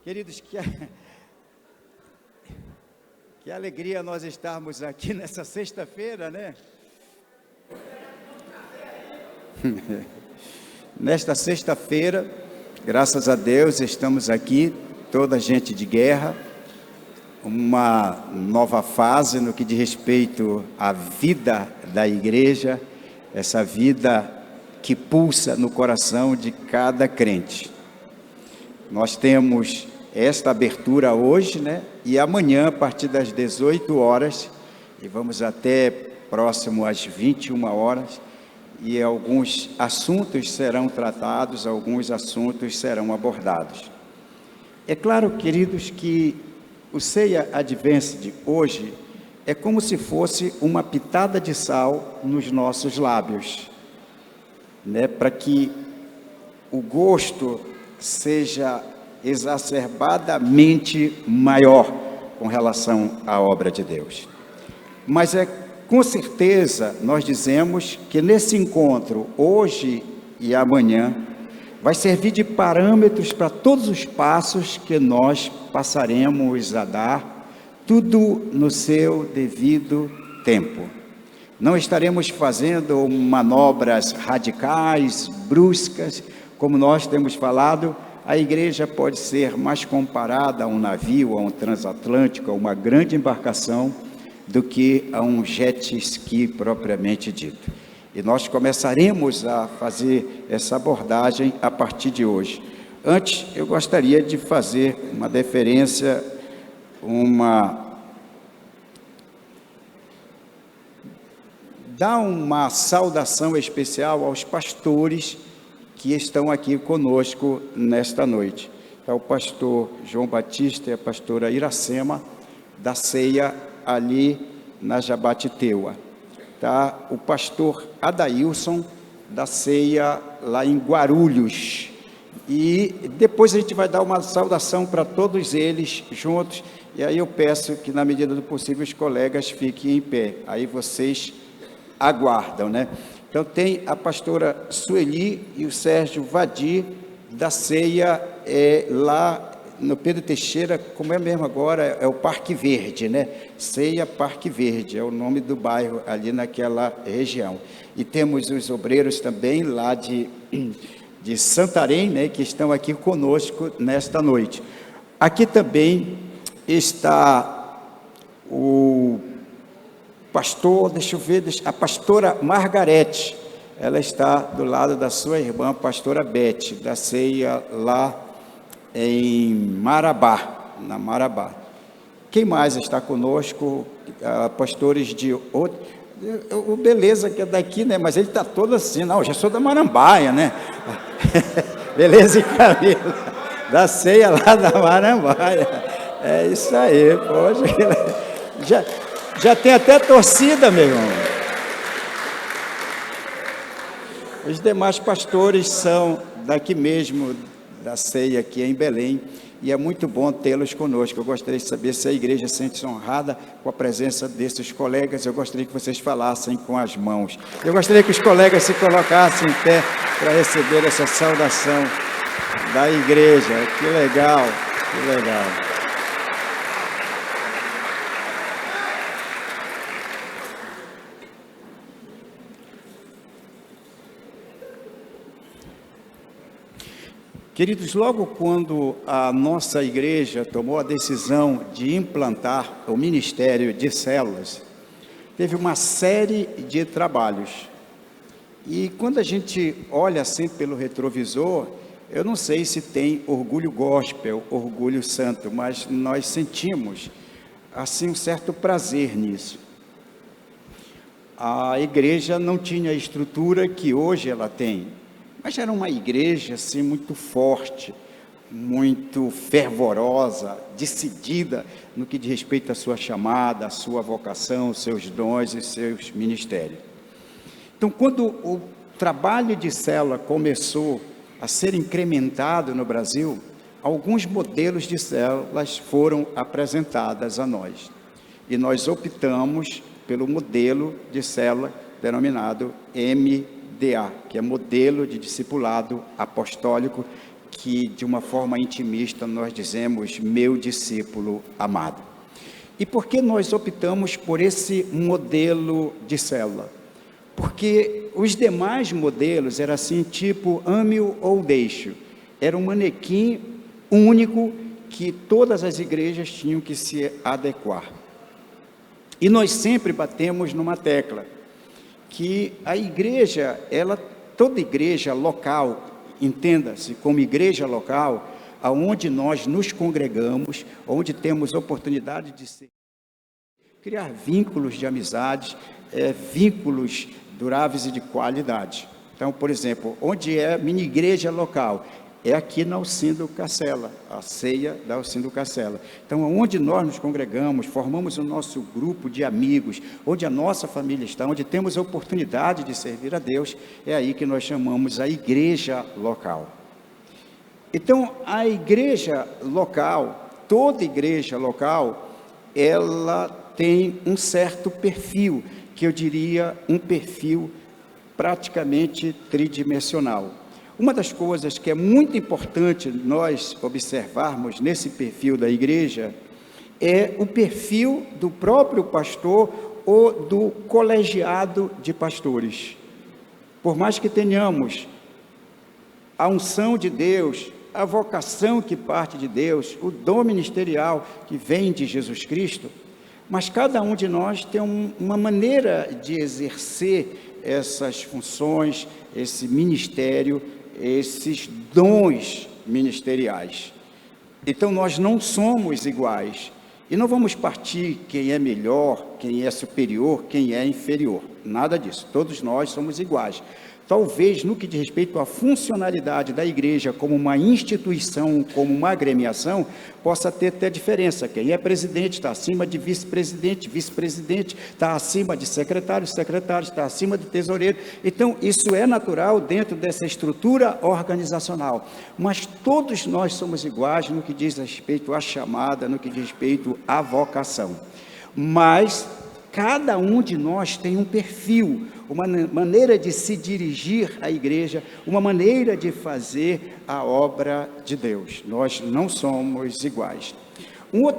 Queridos, que alegria nós estarmos aqui nessa sexta-feira, né? Nesta sexta-feira, graças a Deus, estamos aqui, toda gente de guerra, uma nova fase no que diz respeito à vida da igreja, essa vida que pulsa no coração de cada crente. Nós temos esta abertura hoje, né? E amanhã, a partir das 18 horas, e vamos até próximo às 21 horas, e alguns assuntos serão tratados, alguns assuntos serão abordados. É claro, queridos, que o Ceia Advance hoje é como se fosse uma pitada de sal nos nossos lábios, né? Para que o gosto seja exacerbadamente maior com relação à obra de Deus. Mas com certeza nós dizemos que nesse encontro, hoje e amanhã, vai servir de parâmetros para todos os passos que nós passaremos a dar, tudo no seu devido tempo. Não estaremos fazendo manobras radicais, bruscas, como nós temos falado. A igreja pode ser mais comparada a um navio, a um transatlântico, a uma grande embarcação, do que a um jet ski propriamente dito. E nós começaremos a fazer essa abordagem a partir de hoje. Antes, eu gostaria de fazer uma deferência, dar uma saudação especial aos pastores que estão aqui conosco nesta noite. É o pastor João Batista e a pastora Iracema, da Ceia ali na Jabatiteua. Tá? O pastor Adailson, da Ceia lá em Guarulhos. E depois a gente vai dar uma saudação para todos eles juntos, e aí eu peço que, na medida do possível, os colegas fiquem em pé. Aí vocês aguardam, né? Então tem a pastora Sueli e o Sérgio Vadir, da Ceia lá no Pedro Teixeira, como é mesmo agora, é o Parque Verde, né? Ceia Parque Verde, é o nome do bairro ali naquela região. E temos os obreiros também lá de Santarém, né? Que estão aqui conosco nesta noite. Aqui também está o pastor, deixa eu ver, a pastora Margarete, ela está do lado da sua irmã, a pastora Bete, da Ceia lá em Marabá, na Marabá. Quem mais está conosco? Pastores de outro, o Beleza que é daqui, né? Mas ele está todo assim, não, eu já sou da Marambaia, né? Beleza e Camila, da Ceia lá da Marambaia. É isso aí, poxa, já tem até torcida, meu irmão. Os demais pastores são daqui mesmo, da Ceia aqui em Belém, e é muito bom tê-los conosco. Eu gostaria de saber se a igreja sente-se honrada com a presença desses colegas. Eu gostaria que vocês falassem com as mãos. Eu gostaria que os colegas se colocassem em pé para receber essa saudação da igreja. Que legal, que legal. Queridos, logo quando a nossa igreja tomou a decisão de implantar o Ministério de Células, teve uma série de trabalhos. E quando a gente olha assim pelo retrovisor, eu não sei se tem orgulho gospel, orgulho santo, mas nós sentimos assim um certo prazer nisso. A igreja não tinha a estrutura que hoje ela tem, mas era uma igreja assim muito forte, muito fervorosa, decidida no que diz respeito à sua chamada, à sua vocação, seus dons e seus ministérios. Então, quando o trabalho de célula começou a ser incrementado no Brasil, alguns modelos de células foram apresentadas a nós. E nós optamos pelo modelo de célula denominado MDA, que é Modelo de Discipulado Apostólico, que de uma forma intimista nós dizemos meu discípulo amado. E por que nós optamos por esse modelo de célula? Porque os demais modelos eram assim, tipo ame-o ou deixe-o. Era um manequim único que todas as igrejas tinham que se adequar. E nós sempre batemos numa tecla, que a igreja, toda igreja local, entenda-se como igreja local, aonde nós nos congregamos, onde temos oportunidade de criar vínculos de amizade, vínculos duráveis e de qualidade. Então, por exemplo, onde é mini igreja local? É aqui na Alcindo Cacela, a ceia da Alcindo Cacela. Então, onde nós nos congregamos, formamos o nosso grupo de amigos, onde a nossa família está, onde temos a oportunidade de servir a Deus, é aí que nós chamamos a igreja local. Então, a igreja local, toda igreja local, ela tem um certo perfil, que eu diria um perfil praticamente tridimensional. Uma das coisas que é muito importante nós observarmos nesse perfil da igreja é o perfil do próprio pastor ou do colegiado de pastores. Por mais que tenhamos a unção de Deus, a vocação que parte de Deus, o dom ministerial que vem de Jesus Cristo, mas cada um de nós tem uma maneira de exercer essas funções, esse ministério, esses dons ministeriais. Então nós não somos iguais e não vamos partir quem é melhor, quem é superior, quem é inferior, nada disso, todos nós somos iguais. Talvez no que diz respeito à funcionalidade da igreja como uma instituição, como uma agremiação, possa ter até diferença. Quem é presidente está acima de vice-presidente, vice-presidente está acima de secretário, secretário está acima de tesoureiro. Então, isso é natural dentro dessa estrutura organizacional. Mas todos nós somos iguais no que diz respeito à chamada, no que diz respeito à vocação. Mas cada um de nós tem um perfil, uma maneira de se dirigir à igreja, uma maneira de fazer a obra de Deus. Nós não somos iguais.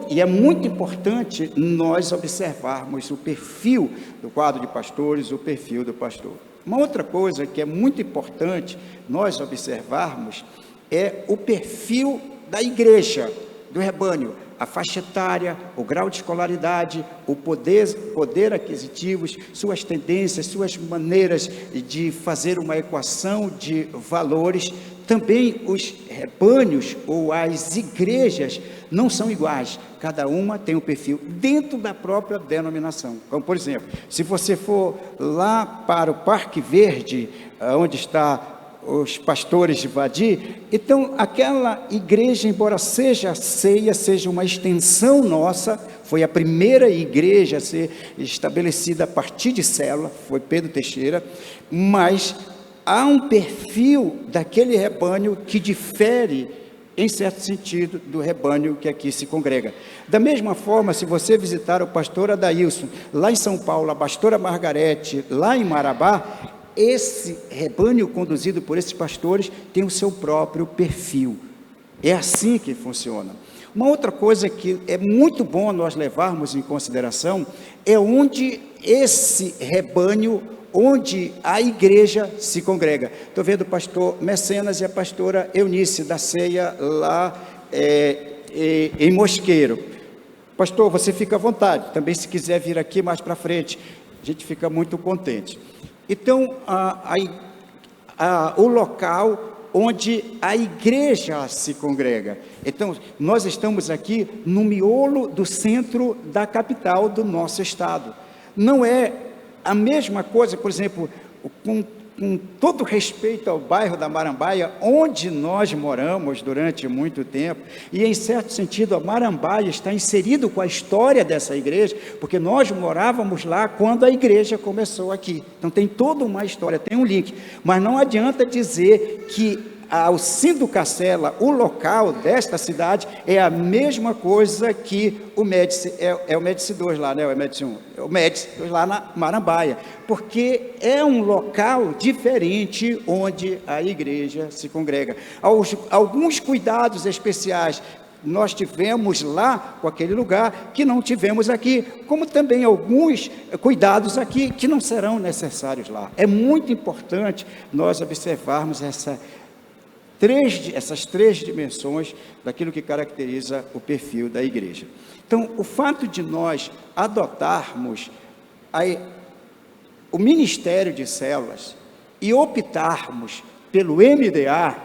E é muito importante nós observarmos o perfil do quadro de pastores, o perfil do pastor. Uma outra coisa que é muito importante nós observarmos é o perfil da igreja, do rebanho, a faixa etária, o grau de escolaridade, o poder aquisitivos, suas tendências, suas maneiras de fazer uma equação de valores. Também os rebanhos ou as igrejas não são iguais, cada uma tem um perfil dentro da própria denominação. Como, por exemplo, se você for lá para o Parque Verde, onde está os pastores de Vadi, então aquela igreja, embora seja a ceia, seja uma extensão nossa, foi a primeira igreja a ser estabelecida a partir de célula, foi Pedro Teixeira, mas há um perfil daquele rebanho que difere, em certo sentido, do rebanho que aqui se congrega. Da mesma forma, se você visitar o pastor Adailson, lá em São Paulo, a pastora Margarete, lá em Marabá, esse rebanho conduzido por esses pastores tem o seu próprio perfil. É assim que funciona. Uma outra coisa que é muito bom nós levarmos em consideração é onde esse rebanho, onde a igreja se congrega. Estou vendo o pastor Mecenas e a pastora Eunice da ceia lá em Mosqueiro. Pastor, você fica à vontade, também se quiser vir aqui mais para frente, a gente fica muito contente. Então, o local onde a igreja se congrega. Então, nós estamos aqui no miolo do centro da capital do nosso estado. Não é a mesma coisa, por exemplo, com todo respeito ao bairro da Marambaia, onde nós moramos durante muito tempo, e em certo sentido a Marambaia está inserido com a história dessa igreja, porque nós morávamos lá quando a igreja começou aqui, então tem toda uma história, tem um link, mas não adianta dizer que Alcindo Cacela, o local desta cidade, é a mesma coisa que o Médici, o Médici 2 lá, né? O Médici 1, o Médici 2 lá na Marambaia, porque é um local diferente onde a igreja se congrega. Alguns cuidados especiais nós tivemos lá com aquele lugar que não tivemos aqui, como também alguns cuidados aqui que não serão necessários lá. É muito importante nós observarmos essas três dimensões daquilo que caracteriza o perfil da igreja. Então, o fato de nós adotarmos o Ministério de Células e optarmos pelo MDA,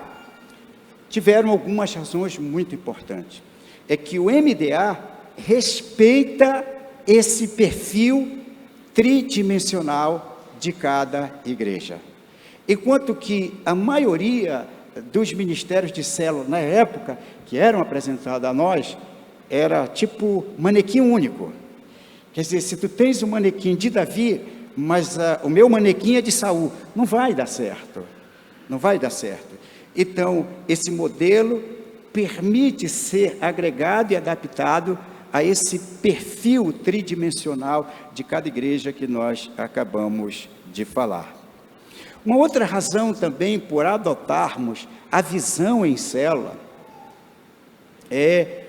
tiveram algumas razões muito importantes. É que o MDA respeita esse perfil tridimensional de cada igreja. Enquanto que a maioria dos ministérios de célula na época, que eram apresentados a nós, era tipo manequim único. Quer dizer, se tu tens um manequim de Davi, mas o meu manequim é de Saul, não vai dar certo. Não vai dar certo. Então, esse modelo permite ser agregado e adaptado a esse perfil tridimensional de cada igreja que nós acabamos de falar. Uma outra razão também por adotarmos a visão em célula é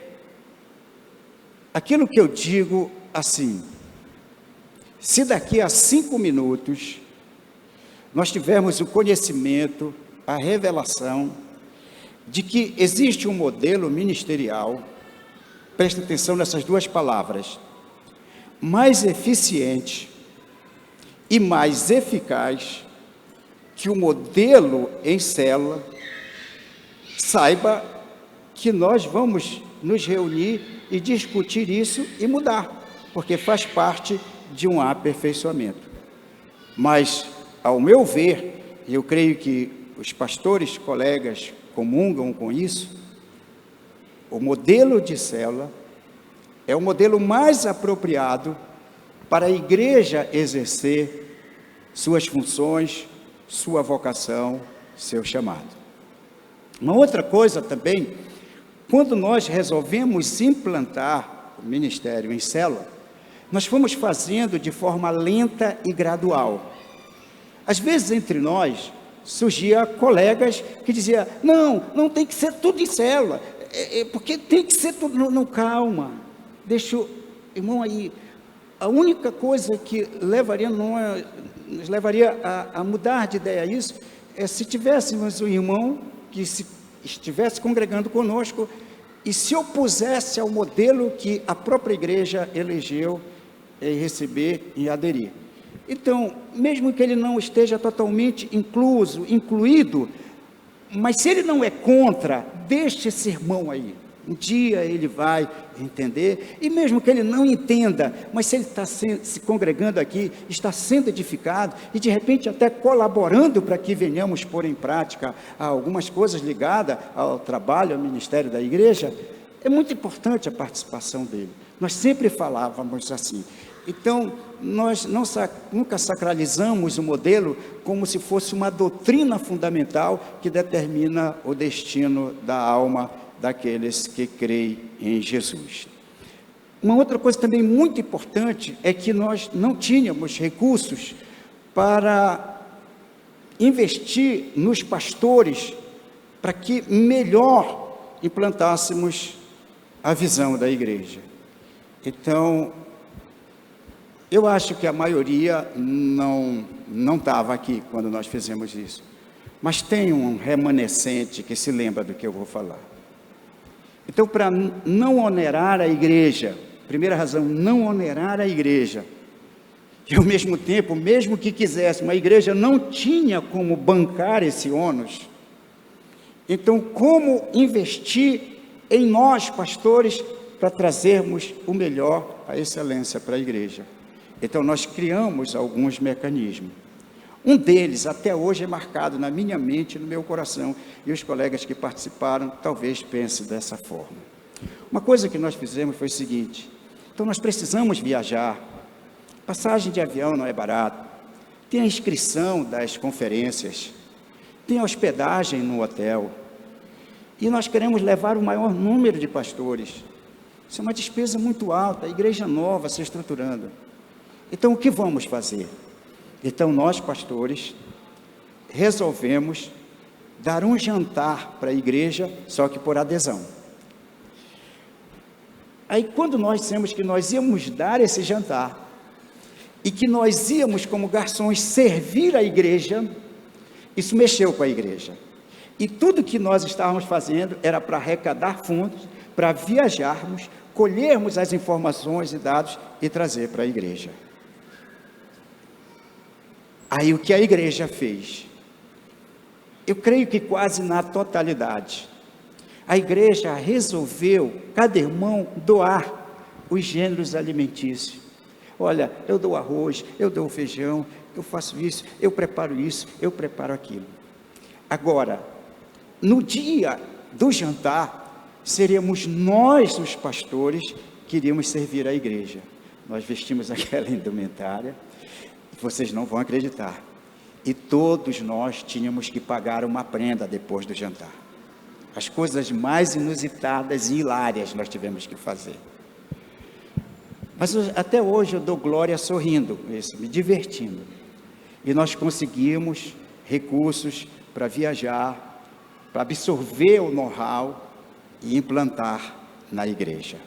aquilo que eu digo assim: se daqui a 5 minutos nós tivermos o conhecimento, a revelação de que existe um modelo ministerial, presta atenção nessas duas palavras, mais eficiente e mais eficaz que o modelo em célula, saiba que nós vamos nos reunir e discutir isso e mudar, porque faz parte de um aperfeiçoamento. Mas, ao meu ver, e eu creio que os pastores, colegas, comungam com isso, o modelo de célula é o modelo mais apropriado para a igreja exercer suas funções, sua vocação, seu chamado. Uma outra coisa também, quando nós resolvemos implantar o ministério em célula, nós fomos fazendo de forma lenta e gradual. Às vezes entre nós surgia colegas que diziam, não tem que ser tudo em célula, porque tem que ser tudo, não, calma, deixa o irmão aí. A única coisa que nos levaria a mudar de ideia isso, é se tivéssemos um irmão que estivesse congregando conosco e se opusesse ao modelo que a própria igreja elegeu em receber e aderir. Então, mesmo que ele não esteja totalmente incluído, mas se ele não é contra, deixe esse irmão aí. Um dia ele vai entender, e mesmo que ele não entenda, mas se ele está se congregando aqui, está sendo edificado, e de repente até colaborando para que venhamos pôr em prática algumas coisas ligadas ao trabalho, ao ministério da igreja, é muito importante a participação dele. Nós sempre falávamos assim. Então, nós nunca sacralizamos o modelo como se fosse uma doutrina fundamental que determina o destino da alma daqueles que creem em Jesus. Uma outra coisa também muito importante é que nós não tínhamos recursos para investir nos pastores para que melhor implantássemos a visão da igreja. Então, eu acho que a maioria não estava aqui quando nós fizemos isso, mas tem um remanescente que se lembra do que eu vou falar. Então, para não onerar a igreja, primeira razão, não onerar a igreja, e ao mesmo tempo, mesmo que quisesse, a igreja não tinha como bancar esse ônus, então como investir em nós, pastores, para trazermos o melhor, a excelência para a igreja? Então nós criamos alguns mecanismos. Um deles, até hoje, é marcado na minha mente, no meu coração, e os colegas que participaram talvez pensem dessa forma. Uma coisa que nós fizemos foi o seguinte: então nós precisamos viajar, passagem de avião não é barato, tem a inscrição das conferências, tem hospedagem no hotel, e nós queremos levar o maior número de pastores. Isso é uma despesa muito alta, a igreja nova se estruturando. Então, o que vamos fazer? Então, nós, pastores, resolvemos dar um jantar para a igreja, só que por adesão. Aí, quando nós dissemos que nós íamos dar esse jantar, e que nós íamos, como garçons, servir a igreja, isso mexeu com a igreja. E tudo que nós estávamos fazendo era para arrecadar fundos, para viajarmos, colhermos as informações e dados e trazer para a igreja. Aí o que a igreja fez? Eu creio que quase na totalidade. A igreja resolveu, cada irmão, doar os gêneros alimentícios. Olha, eu dou arroz, eu dou feijão, eu faço isso, eu preparo aquilo. Agora, no dia do jantar, seríamos nós, os pastores, que iríamos servir a igreja. Nós vestimos aquela indumentária, vocês não vão acreditar. E todos nós tínhamos que pagar uma prenda depois do jantar. As coisas mais inusitadas e hilárias nós tivemos que fazer. Mas até hoje eu dou glória sorrindo, me divertindo. E nós conseguimos recursos para viajar, para absorver o know-how e implantar na igreja.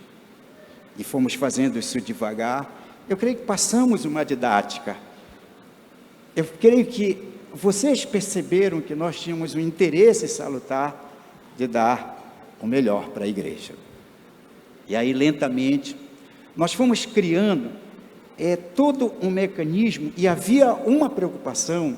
E fomos fazendo isso devagar. Eu creio que passamos uma didática. Eu creio que vocês perceberam que nós tínhamos um interesse salutar de dar o melhor para a igreja. E aí, lentamente, nós fomos criando todo um mecanismo, e havia uma preocupação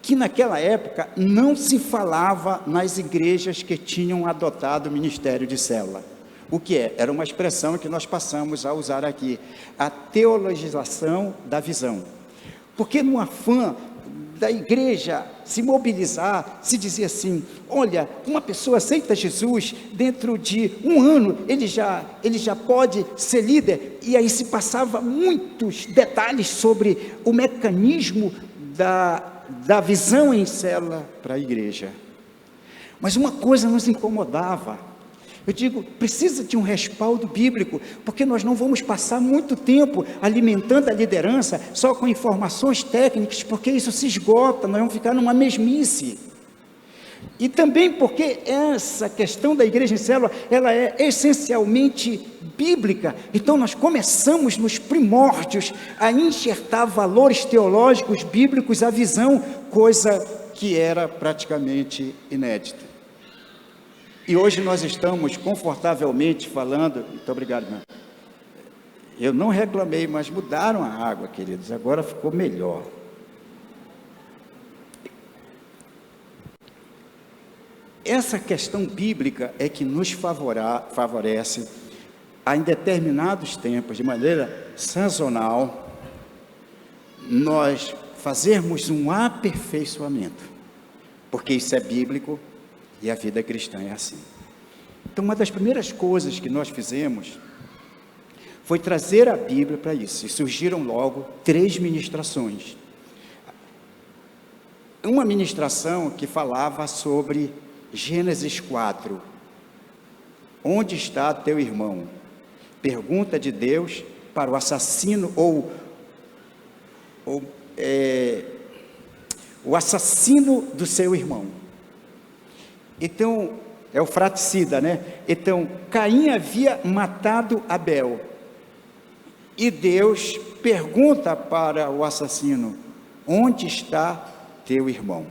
que naquela época não se falava nas igrejas que tinham adotado o ministério de célula. O que é? Era uma expressão que nós passamos a usar aqui, a teologização da visão. Porque no afã da igreja se mobilizar, se dizia assim, olha, uma pessoa aceita Jesus, dentro de um ano ele já pode ser líder, e aí se passava muitos detalhes sobre o mecanismo da visão em célula para a igreja. Mas uma coisa nos incomodava. Eu digo, precisa de um respaldo bíblico, porque nós não vamos passar muito tempo alimentando a liderança só com informações técnicas, porque isso se esgota, nós vamos ficar numa mesmice. E também porque essa questão da igreja em célula, ela é essencialmente bíblica. Então nós começamos nos primórdios a enxertar valores teológicos bíblicos à visão, coisa que era praticamente inédita. E hoje nós estamos confortavelmente falando, muito obrigado, irmão. Eu não reclamei, mas mudaram a água, queridos, agora ficou melhor. Essa questão bíblica é que nos favorece a, em determinados tempos, de maneira sazonal, nós fazermos um aperfeiçoamento, porque isso é bíblico. E a vida cristã é assim. Então, uma das primeiras coisas que nós fizemos foi trazer a Bíblia para isso. E surgiram logo 3 ministrações. Uma ministração que falava sobre Gênesis 4. Onde está teu irmão? Pergunta de Deus para o assassino, o assassino do seu irmão. Então, é o fratricida, né? Então, Caim havia matado Abel. E Deus pergunta para o assassino, onde está teu irmão?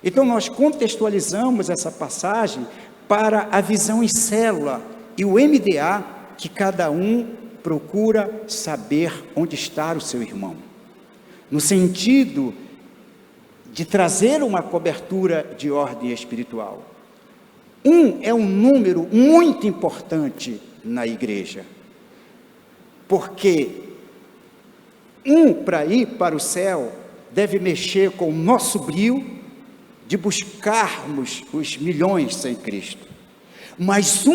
Então, nós contextualizamos essa passagem para a visão em célula e o MDA, que cada um procura saber onde está o seu irmão. No sentido de trazer uma cobertura de ordem espiritual. É um número muito importante na igreja, porque para ir para o céu deve mexer com o nosso brio de buscarmos os milhões sem Cristo, mas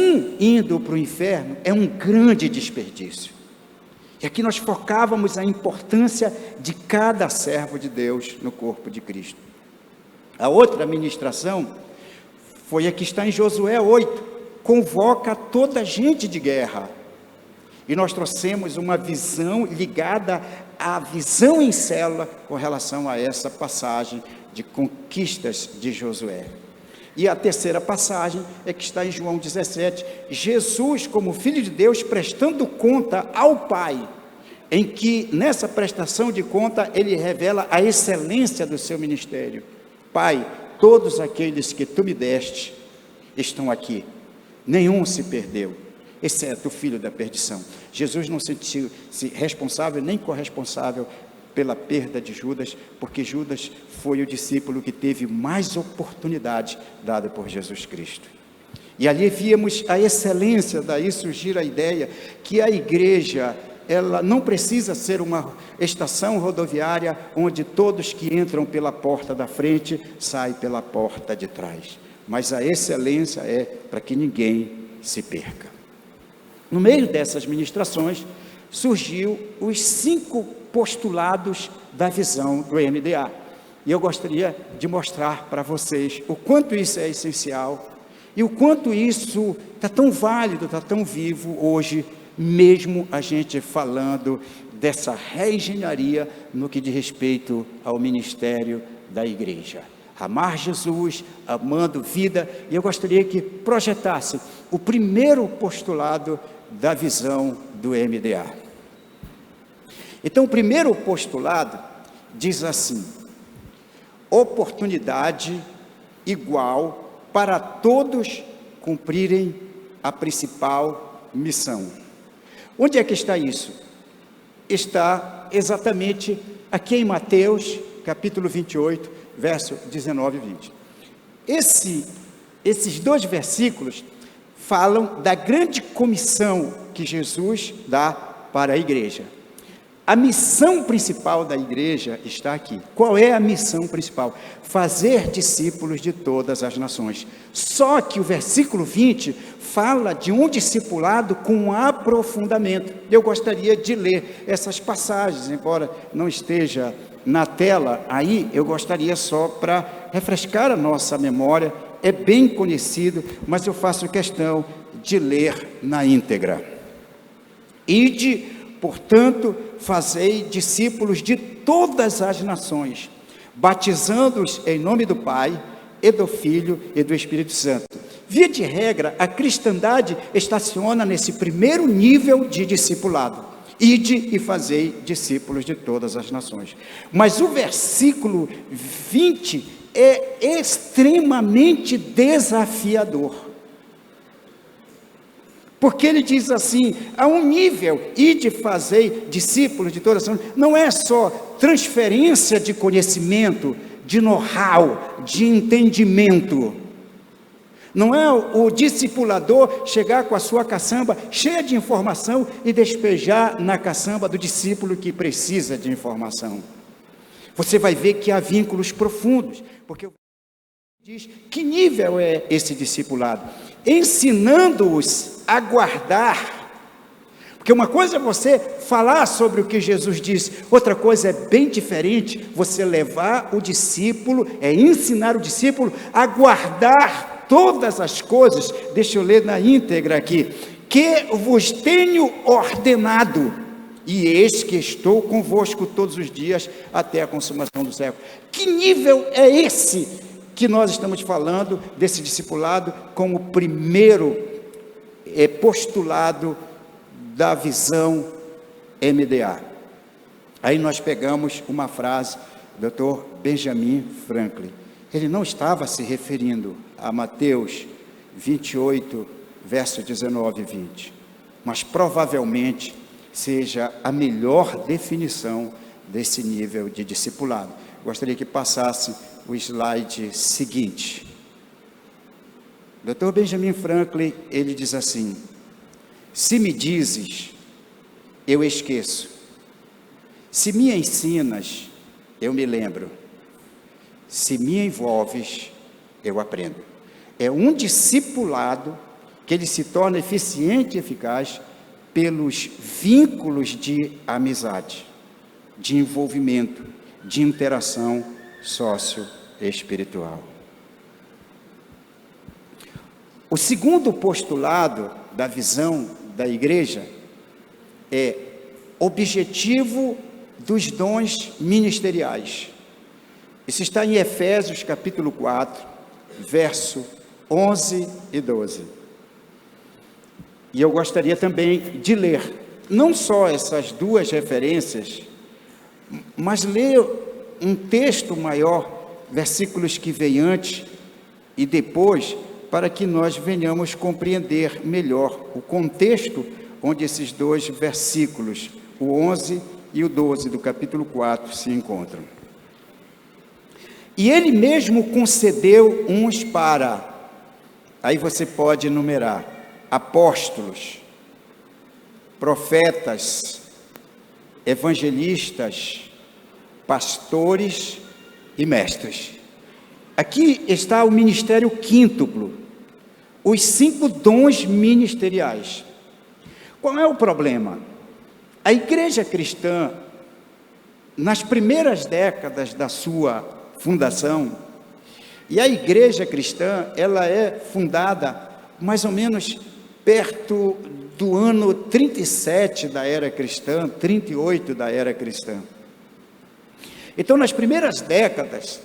indo para o inferno é um grande desperdício. E aqui nós focávamos a importância de cada servo de Deus no corpo de Cristo. A outra ministração foi a que está em Josué 8, convoca toda a gente de guerra. E nós trouxemos uma visão ligada à visão em célula com relação a essa passagem de conquistas de Josué. E a terceira passagem é que está em João 17, Jesus como Filho de Deus prestando conta ao Pai, em que nessa prestação de conta ele revela a excelência do seu ministério. Pai, todos aqueles que tu me deste estão aqui, nenhum se perdeu, exceto o filho da perdição. Jesus não se sentiu responsável nem corresponsável pela perda de Judas, porque Judas foi o discípulo que teve mais oportunidade dada por Jesus Cristo. E ali víamos a excelência, daí surgir a ideia que a igreja, ela não precisa ser uma estação rodoviária onde todos que entram pela porta da frente saem pela porta de trás, mas a excelência é para que ninguém se perca. No meio dessas ministrações surgiu os 5 postulados da visão do MDA, e eu gostaria de mostrar para vocês o quanto isso é essencial e o quanto isso está tão válido, está tão vivo hoje, mesmo a gente falando dessa reengenharia no que diz respeito ao ministério da igreja. Amar Jesus, amando vida, e eu gostaria que projetasse o primeiro postulado da visão do MDA. Então, o primeiro postulado diz assim: oportunidade igual para todos cumprirem a principal missão. Onde é que está isso? Está exatamente aqui em Mateus, capítulo 28, verso 19 e 20. Esses 2 versículos falam da grande comissão que Jesus dá para a igreja. A missão principal da igreja está aqui. Qual é a missão principal? Fazer discípulos de todas as nações. Só que o versículo 20 fala de um discipulado com aprofundamento. Eu gostaria de ler essas passagens, embora não esteja na tela aí, eu gostaria só para refrescar a nossa memória. É bem conhecido, mas eu faço questão de ler na íntegra. Ide, portanto, fazei discípulos de todas as nações, batizando-os em nome do Pai, e do Filho e do Espírito Santo. Via de regra, a cristandade estaciona nesse primeiro nível de discipulado. Ide e fazei discípulos de todas as nações. Mas o versículo 20 é extremamente desafiador. Porque ele diz assim, a um nível, ide fazei discípulos de todas as nações, não é só transferência de conhecimento, de know-how, de entendimento. Não é o discipulador chegar com a sua caçamba cheia de informação e despejar na caçamba do discípulo que precisa de informação. Você vai ver que há vínculos profundos, porque diz que nível é esse discipulado? Ensinando-os a guardar. Porque uma coisa é você falar sobre o que Jesus disse, outra coisa é bem diferente, você levar o discípulo, ensinar o discípulo a guardar todas as coisas. Deixa eu ler na íntegra aqui. Que vos tenho ordenado, e eis que estou convosco todos os dias até a consumação do século. Que nível é esse que nós estamos falando desse discipulado como primeiro postulado da visão MDA? Aí nós pegamos uma frase do Dr. Benjamin Franklin. Ele não estava se referindo a Mateus 28, verso 19 e 20, mas provavelmente seja a melhor definição desse nível de discipulado. Gostaria que passasse o slide seguinte. Dr. Benjamin Franklin, ele diz assim: se me dizes, eu esqueço. Se me ensinas, eu me lembro. Se me envolves, eu aprendo. É um discipulado que ele se torna eficiente e eficaz pelos vínculos de amizade, de envolvimento, de interação espiritual. O segundo postulado da visão da igreja é objetivo dos dons ministeriais. Isso está em Efésios capítulo 4, verso 11 e 12. E eu gostaria também de ler, não só essas duas referências, mas ler um texto maior, versículos que vêm antes e depois, para que nós venhamos compreender melhor o contexto onde esses dois versículos, o 11 e o 12 do capítulo 4, se encontram. E ele mesmo concedeu uns para, aí você pode enumerar, apóstolos, profetas, evangelistas, pastores e mestres. Aqui está o ministério quíntuplo, os 5 dons ministeriais. Qual é o problema? A igreja cristã, nas primeiras décadas da sua fundação, e a igreja cristã, ela é fundada mais ou menos perto do ano 37 da era cristã, 38 da era cristã. Então, nas primeiras décadas,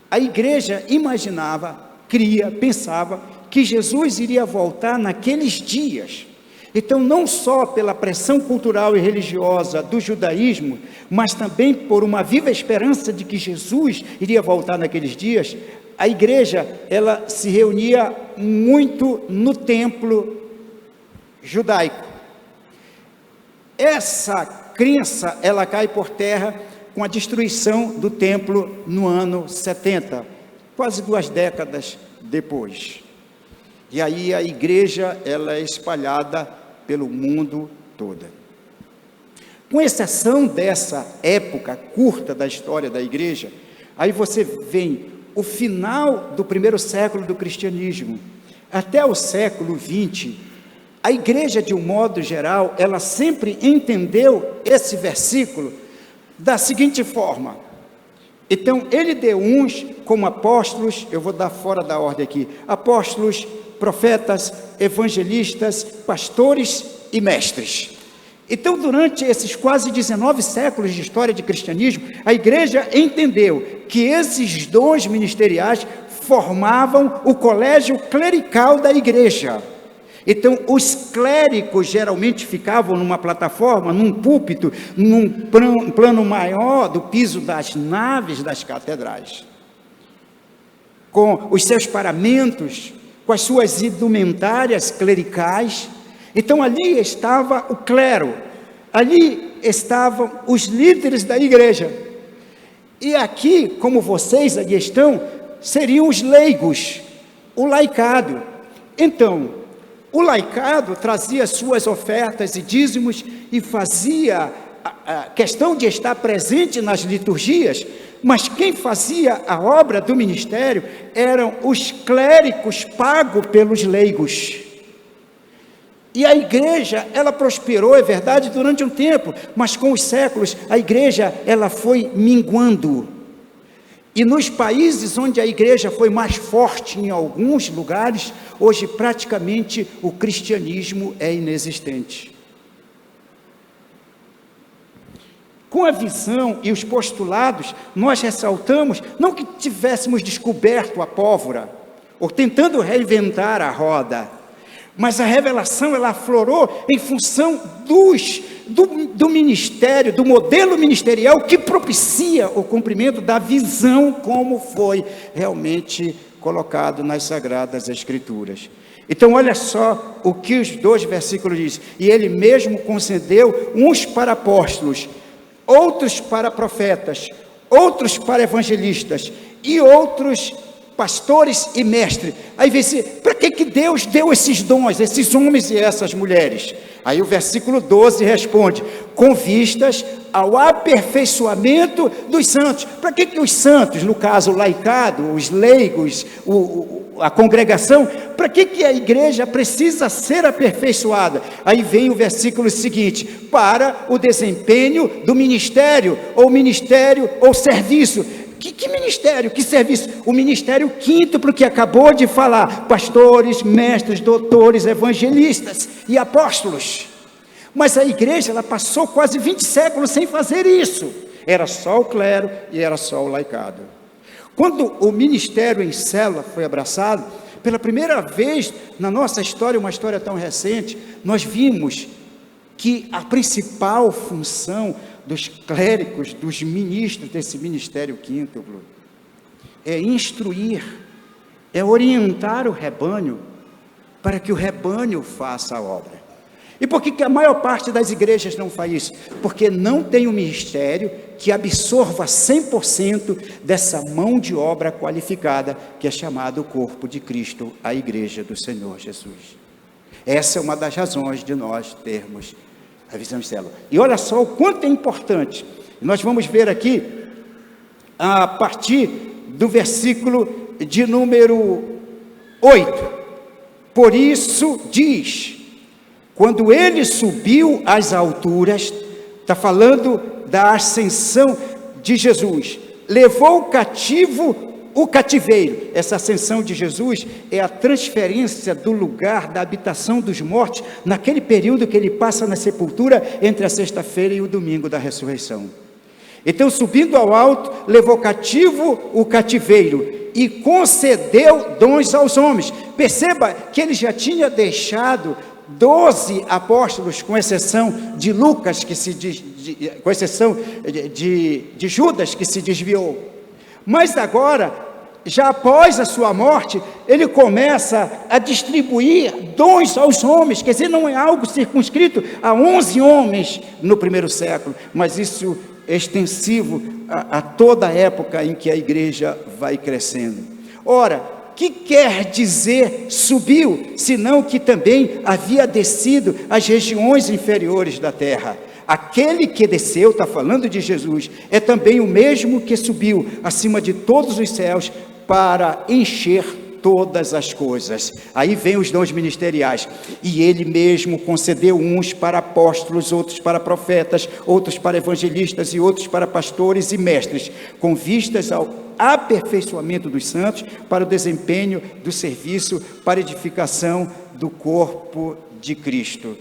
a igreja imaginava, cria, pensava que Jesus iria voltar naqueles dias. Então, não só pela pressão cultural e religiosa do judaísmo, mas também por uma viva esperança de que Jesus iria voltar naqueles dias, a igreja, ela se reunia muito no templo judaico. Essa crença, ela cai por terra com a destruição do templo no ano 70, quase 2 décadas depois. E aí a igreja, ela é espalhada pelo mundo todo. Com exceção dessa época curta da história da igreja, aí você vem o final do primeiro século do cristianismo, até o século 20, a igreja, de um modo geral, ela sempre entendeu esse versículo da seguinte forma. Então, ele deu uns como apóstolos, eu vou dar fora da ordem aqui, apóstolos, profetas, evangelistas, pastores e mestres. Então, durante esses quase 19 séculos de história de cristianismo, a igreja entendeu que esses dons ministeriais formavam o colégio clerical da igreja. Então, os clérigos geralmente ficavam numa plataforma, num púlpito, num plano maior do piso das naves das catedrais, com os seus paramentos, com as suas indumentárias clericais. Então, ali estava o clero, ali estavam os líderes da igreja. E aqui, como vocês ali estão, seriam os leigos, o laicado. Então, o laicado trazia suas ofertas e dízimos e fazia a questão de estar presente nas liturgias, mas quem fazia a obra do ministério eram os clérigos pagos pelos leigos. E a igreja, ela prosperou, é verdade, durante um tempo, mas com os séculos, a igreja, ela foi minguando. E nos países onde a igreja foi mais forte em alguns lugares, hoje praticamente o cristianismo é inexistente. Com a visão e os postulados, nós ressaltamos, não que tivéssemos descoberto a pólvora, ou tentando reinventar a roda, mas a revelação, ela aflorou em função do ministério, do modelo ministerial que propicia o cumprimento da visão, como foi realmente colocado nas Sagradas Escrituras. Então, olha só o que os 2 versículos dizem. E ele mesmo concedeu uns para apóstolos, outros para profetas, outros para evangelistas e outros pastores e mestres. Aí vê se, para que Deus deu esses dons, esses homens e essas mulheres? Aí o versículo 12 responde, com vistas ao aperfeiçoamento dos santos. Para que os santos, no caso o laicado, os leigos, a congregação, para que a igreja precisa ser aperfeiçoada? Aí vem o versículo seguinte, para o desempenho do ministério ou serviço, Que ministério, que serviço? O ministério quíntuplo que acabou de falar: pastores, mestres, doutores, evangelistas e apóstolos. Mas a igreja, ela passou quase 20 séculos sem fazer isso. Era só o clero e era só o laicado. Quando o ministério em célula foi abraçado, pela primeira vez na nossa história, uma história tão recente, nós vimos que a principal função dos clérigos, dos ministros desse ministério quíntuplo, é instruir, é orientar o rebanho, para que o rebanho faça a obra. E por que a maior parte das igrejas não faz isso? Porque não tem um ministério que absorva 100% dessa mão de obra qualificada, que é chamado o corpo de Cristo, a igreja do Senhor Jesus. Essa é uma das razões de nós termos a visão de célula. E olha só o quanto é importante. Nós vamos ver aqui, a partir do versículo de número 8. Por isso diz: quando ele subiu às alturas, está falando da ascensão de Jesus, levou cativo o cativeiro. Essa ascensão de Jesus é a transferência do lugar da habitação dos mortos, naquele período que ele passa na sepultura, entre a sexta-feira e o domingo da ressurreição. Então, subindo ao alto, levou cativo o cativeiro e concedeu dons aos homens. Perceba que ele já tinha deixado 12 apóstolos, com exceção de Lucas, com exceção de Judas, que se desviou. Mas agora, já após a sua morte, ele começa a distribuir dons aos homens. Quer dizer, não é algo circunscrito a 11 homens no primeiro século, mas isso é extensivo a toda a época em que a igreja vai crescendo. Ora, que quer dizer subiu, senão que também havia descido às regiões inferiores da terra? Aquele que desceu, está falando de Jesus, é também o mesmo que subiu acima de todos os céus para encher todas as coisas. Aí vem os dons ministeriais. E ele mesmo concedeu uns para apóstolos, outros para profetas, outros para evangelistas e outros para pastores e mestres, com vistas ao aperfeiçoamento dos santos, para o desempenho do serviço, para a edificação do corpo de Cristo.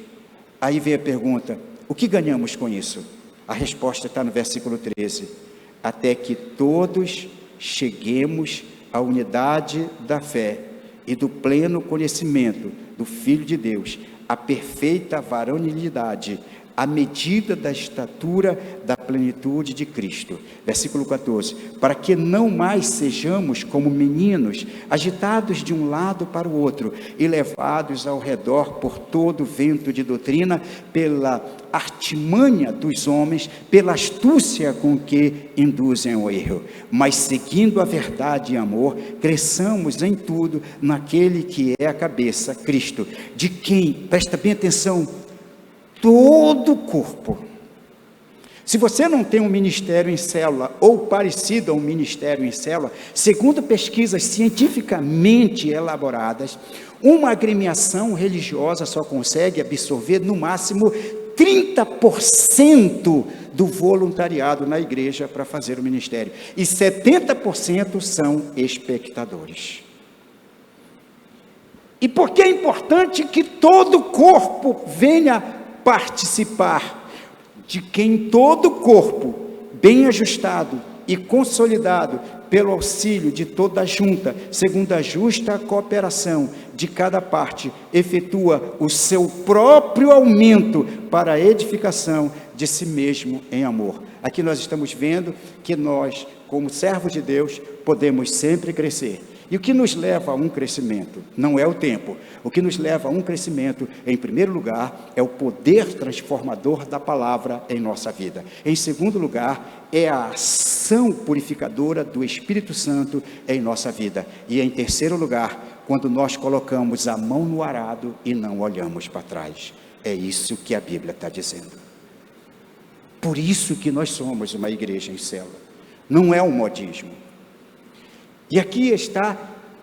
Aí vem a pergunta: o que ganhamos com isso? A resposta está no versículo 13: até que todos cheguemos à unidade da fé e do pleno conhecimento do Filho de Deus, à perfeita varonilidade, à medida da estatura da plenitude de Cristo. Versículo 14: para que não mais sejamos como meninos, agitados de um lado para o outro e levados ao redor por todo vento de doutrina, pela artimanha dos homens, pela astúcia com que induzem ao erro, mas seguindo a verdade e amor, cresçamos em tudo naquele que é a cabeça, Cristo, de quem, presta bem atenção, todo o corpo. Se você não tem um ministério em célula, ou parecido a um ministério em célula, segundo pesquisas cientificamente elaboradas, uma agremiação religiosa só consegue absorver no máximo 30% do voluntariado na igreja para fazer o ministério, e 70% são espectadores. E por que é importante que todo o corpo venha participar? De quem todo o corpo, bem ajustado e consolidado pelo auxílio de toda a junta, segundo a justa cooperação de cada parte, efetua o seu próprio aumento para a edificação de si mesmo em amor. Aqui nós estamos vendo que nós, como servos de Deus, podemos sempre crescer. E o que nos leva a um crescimento? Não é o tempo. O que nos leva a um crescimento, em primeiro lugar, é o poder transformador da palavra em nossa vida. Em segundo lugar, é a ação purificadora do Espírito Santo em nossa vida. E em terceiro lugar, quando nós colocamos a mão no arado e não olhamos para trás. É isso que a Bíblia está dizendo. Por isso que nós somos uma igreja em célula. Não é um modismo. E aqui está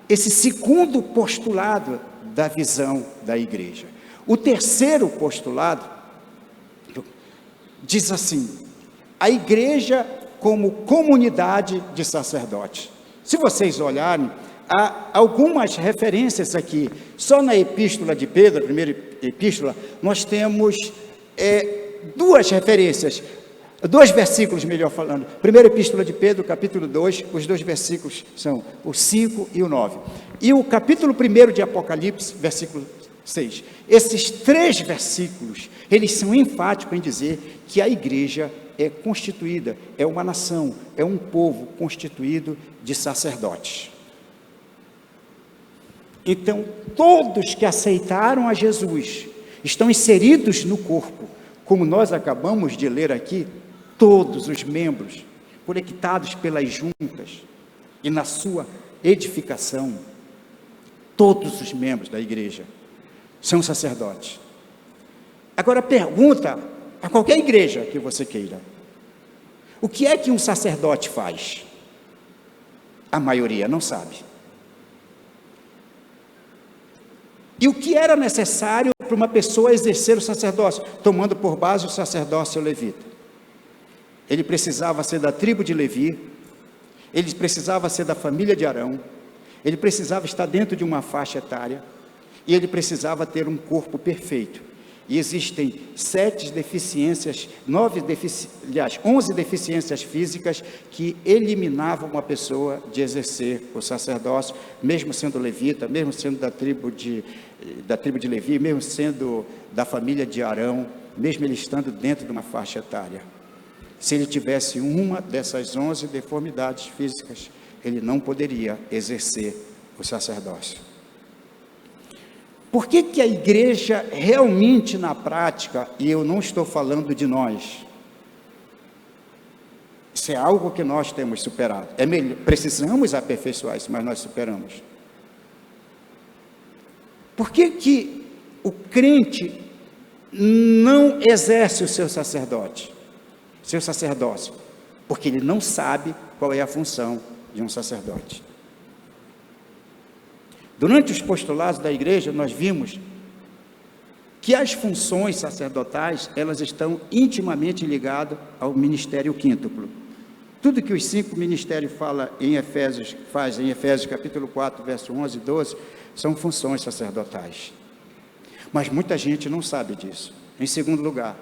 esse segundo postulado da visão da igreja. O terceiro postulado diz assim: a igreja como comunidade de sacerdotes. Se vocês olharem, há algumas referências aqui. Só na epístola de Pedro, a primeira epístola, nós temos duas referências, 2 versículos, melhor falando. Primeira epístola de Pedro, capítulo 2, os 2 versículos são o 5 e o 9. E o capítulo 1 de Apocalipse, versículo 6. Esses 3 versículos, eles são enfáticos em dizer que a igreja é constituída, é uma nação, é um povo constituído de sacerdotes. Então, todos que aceitaram a Jesus estão inseridos no corpo, como nós acabamos de ler aqui, todos os membros, conectados pelas juntas e na sua edificação, todos os membros da igreja são sacerdotes. Agora pergunta a qualquer igreja que você queira, o que é que um sacerdote faz? A maioria não sabe. E o que era necessário para uma pessoa exercer o sacerdócio, tomando por base o sacerdócio levita? Ele precisava ser da tribo de Levi, ele precisava ser da família de Arão, ele precisava estar dentro de uma faixa etária, e ele precisava ter um corpo perfeito. E existem 11 deficiências físicas que eliminavam uma pessoa de exercer o sacerdócio, mesmo sendo levita, mesmo sendo da tribo de Levi, mesmo sendo da família de Arão, mesmo ele estando dentro de uma faixa etária. Se ele tivesse uma dessas 11 deformidades físicas, ele não poderia exercer o sacerdócio. Por que que a igreja realmente na prática, e eu não estou falando de nós, isso é algo que nós temos superado, precisamos aperfeiçoar isso, mas nós superamos. Por que que o crente não exerce o seu sacerdócio? Porque ele não sabe qual é a função de um sacerdote. Durante os postulados da igreja, nós vimos que as funções sacerdotais, elas estão intimamente ligadas ao ministério quíntuplo. Tudo que os 5 ministérios faz em Efésios capítulo 4, verso 11 e 12, são funções sacerdotais. Mas muita gente não sabe disso. Em segundo lugar,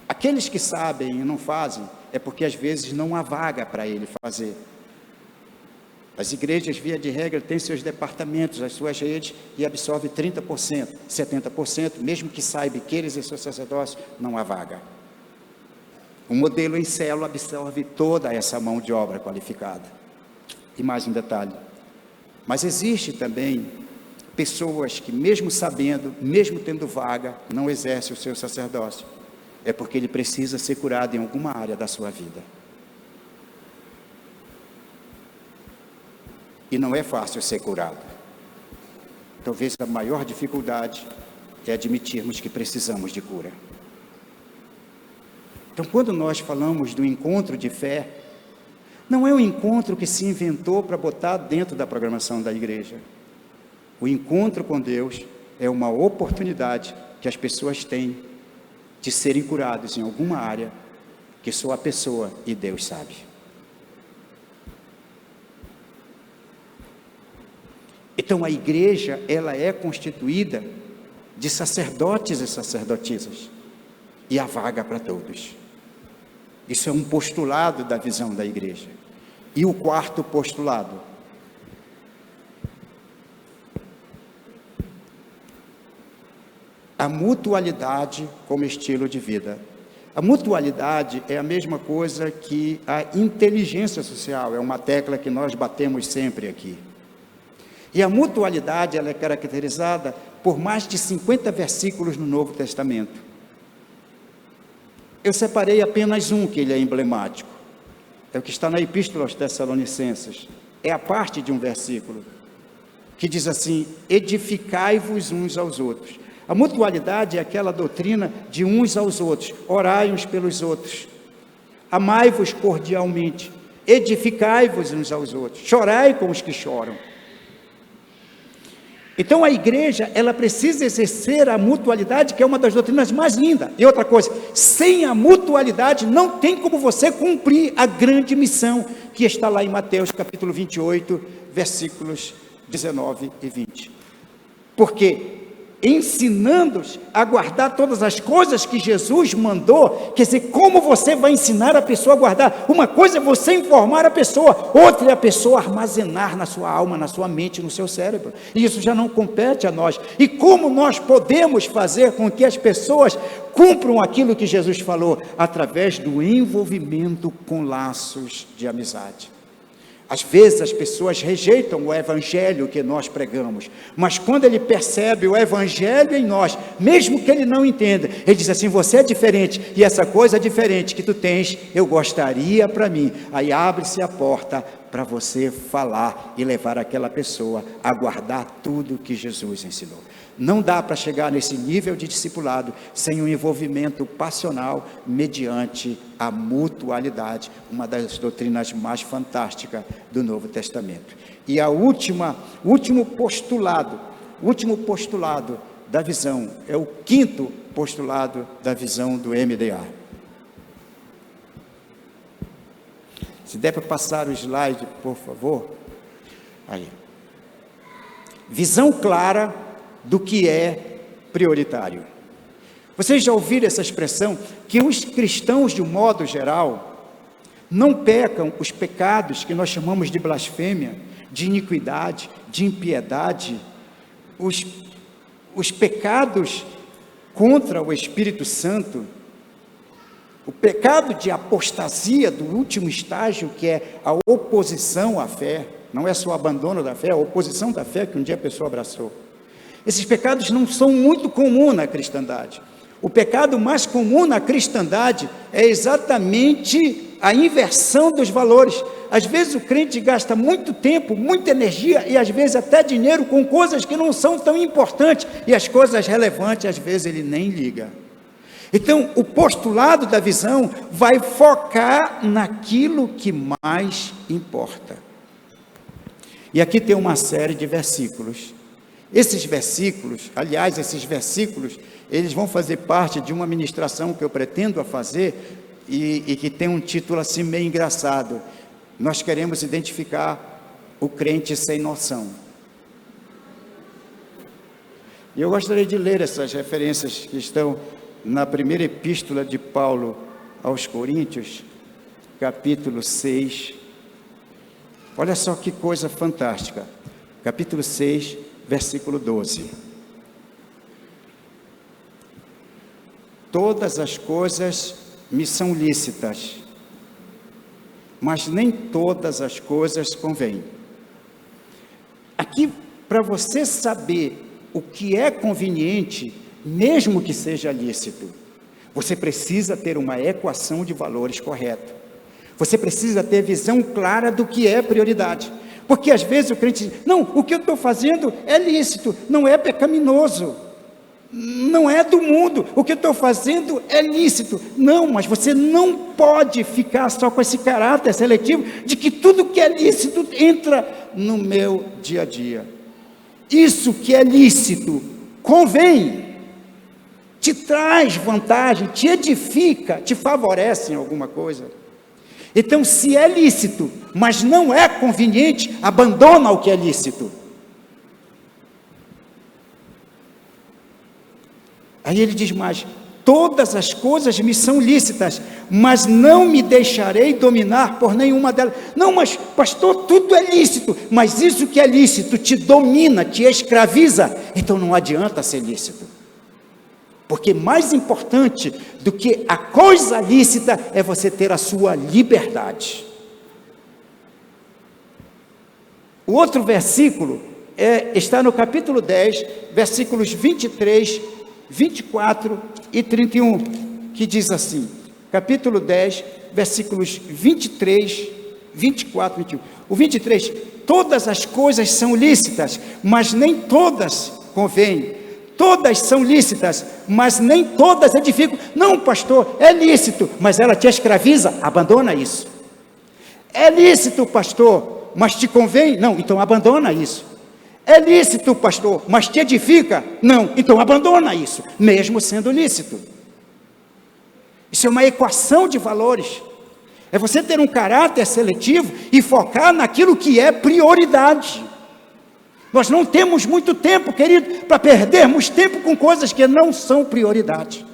aqueles que sabem e não fazem, é porque às vezes não há vaga para ele fazer. As igrejas, via de regra, têm seus departamentos, as suas redes, e absorve 30%, 70%, mesmo que saiba que eles e seu sacerdócio, não há vaga. O modelo em célula absorve toda essa mão de obra qualificada. E mais um detalhe, mas existe também pessoas que mesmo sabendo, mesmo tendo vaga, não exercem o seu sacerdócio. É porque ele precisa ser curado em alguma área da sua vida. E não é fácil ser curado. Talvez a maior dificuldade é admitirmos que precisamos de cura. Então, quando nós falamos do encontro de fé, não é um encontro que se inventou para botar dentro da programação da igreja. O encontro com Deus é uma oportunidade que as pessoas têm de serem curados em alguma área que só a pessoa e Deus sabe. Então a igreja, ela é constituída de sacerdotes e sacerdotisas, e há vaga para todos. Isso é um postulado da visão da igreja. E o quarto postulado: a mutualidade como estilo de vida. A mutualidade é a mesma coisa que a inteligência social, é uma tecla que nós batemos sempre aqui. E a mutualidade, ela é caracterizada por mais de 50 versículos no Novo Testamento. Eu separei apenas um que ele é emblemático. É o que está na Epístola aos Tessalonicenses. É a parte de um versículo que diz assim: edificai-vos uns aos outros. A mutualidade é aquela doutrina de uns aos outros. Orai uns pelos outros. Amai-vos cordialmente. Edificai-vos uns aos outros. Chorai com os que choram. Então a igreja, ela precisa exercer a mutualidade, que é uma das doutrinas mais lindas. E outra coisa, sem a mutualidade não tem como você cumprir a grande missão que está lá em Mateus capítulo 28, versículos 19 e 20. Porque ensinando-os a guardar todas as coisas que Jesus mandou, quer dizer, como você vai ensinar a pessoa a guardar? Uma coisa é você informar a pessoa, outra é a pessoa armazenar na sua alma, na sua mente, no seu cérebro. E isso já não compete a nós. E como nós podemos fazer com que as pessoas cumpram aquilo que Jesus falou? Através do envolvimento com laços de amizade. Às vezes as pessoas rejeitam o evangelho que nós pregamos, mas quando ele percebe o evangelho em nós, mesmo que ele não entenda, ele diz assim: você é diferente, e essa coisa diferente que tu tens, eu gostaria para mim. Aí abre-se a porta para você falar e levar aquela pessoa a guardar tudo que Jesus ensinou. Não dá para chegar nesse nível de discipulado sem um envolvimento passional mediante a mutualidade, uma das doutrinas mais fantásticas do Novo Testamento. E o último postulado da visão, é o quinto postulado da visão do MDA. Se der para passar o slide, por favor. Aí. Visão clara do que é prioritário. Vocês já ouviram essa expressão, que os cristãos, de um modo geral, não pecam os pecados que nós chamamos de blasfêmia, de iniquidade, de impiedade, os pecados contra o Espírito Santo, o pecado de apostasia do último estágio, que é a oposição à fé, não é só o abandono da fé, é a oposição da fé que um dia a pessoa abraçou. Esses pecados não são muito comuns na cristandade. O pecado mais comum na cristandade é exatamente a inversão dos valores. Às vezes o crente gasta muito tempo, muita energia e às vezes até dinheiro com coisas que não são tão importantes, e as coisas relevantes às vezes ele nem liga. Então o postulado da visão vai focar naquilo que mais importa. E aqui tem uma série de versículos. Esses versículos, eles vão fazer parte de uma ministração que eu pretendo fazer e que tem um título assim meio engraçado. Nós queremos identificar o crente sem noção. E eu gostaria de ler essas referências que estão na primeira epístola de Paulo aos Coríntios, capítulo 6. Olha só que coisa fantástica. Capítulo 6, versículo 12. Todas as coisas me são lícitas, mas nem todas as coisas convêm. Aqui, para você saber o que é conveniente, mesmo que seja lícito, você precisa ter uma equação de valores correta. Você precisa ter visão clara do que é prioridade. Porque às vezes o crente diz: não, o que eu estou fazendo é lícito, não é pecaminoso, não é do mundo, o que eu estou fazendo é lícito. Não, mas você não pode ficar só com esse caráter seletivo de que tudo que é lícito entra no meu dia a dia. Isso que é lícito convém, te traz vantagem, te edifica, te favorece em alguma coisa. Então, se é lícito, mas não é conveniente, abandona o que é lícito. Aí ele diz mais: todas as coisas me são lícitas, mas não me deixarei dominar por nenhuma delas. Não, mas pastor, tudo é lícito, mas isso que é lícito te domina, te escraviza, então não adianta ser lícito. Porque mais importante do que a coisa lícita é você ter a sua liberdade. O outro versículo está no capítulo 10, versículos 23, 24 e 31, que diz assim, capítulo 10, versículos 23, 24 e 21. O 23, todas as coisas são lícitas, mas nem todas convêm. Todas são lícitas, mas nem todas edificam. Não, pastor, é lícito, mas ela te escraviza, abandona isso. É lícito, pastor, mas te convém? Não, então abandona isso. É lícito, pastor, mas te edifica? Não, então abandona isso, mesmo sendo lícito. Isso é uma equação de valores. É você ter um caráter seletivo e focar naquilo que é prioridade. Nós não temos muito tempo, querido, para perdermos tempo com coisas que não são prioridade.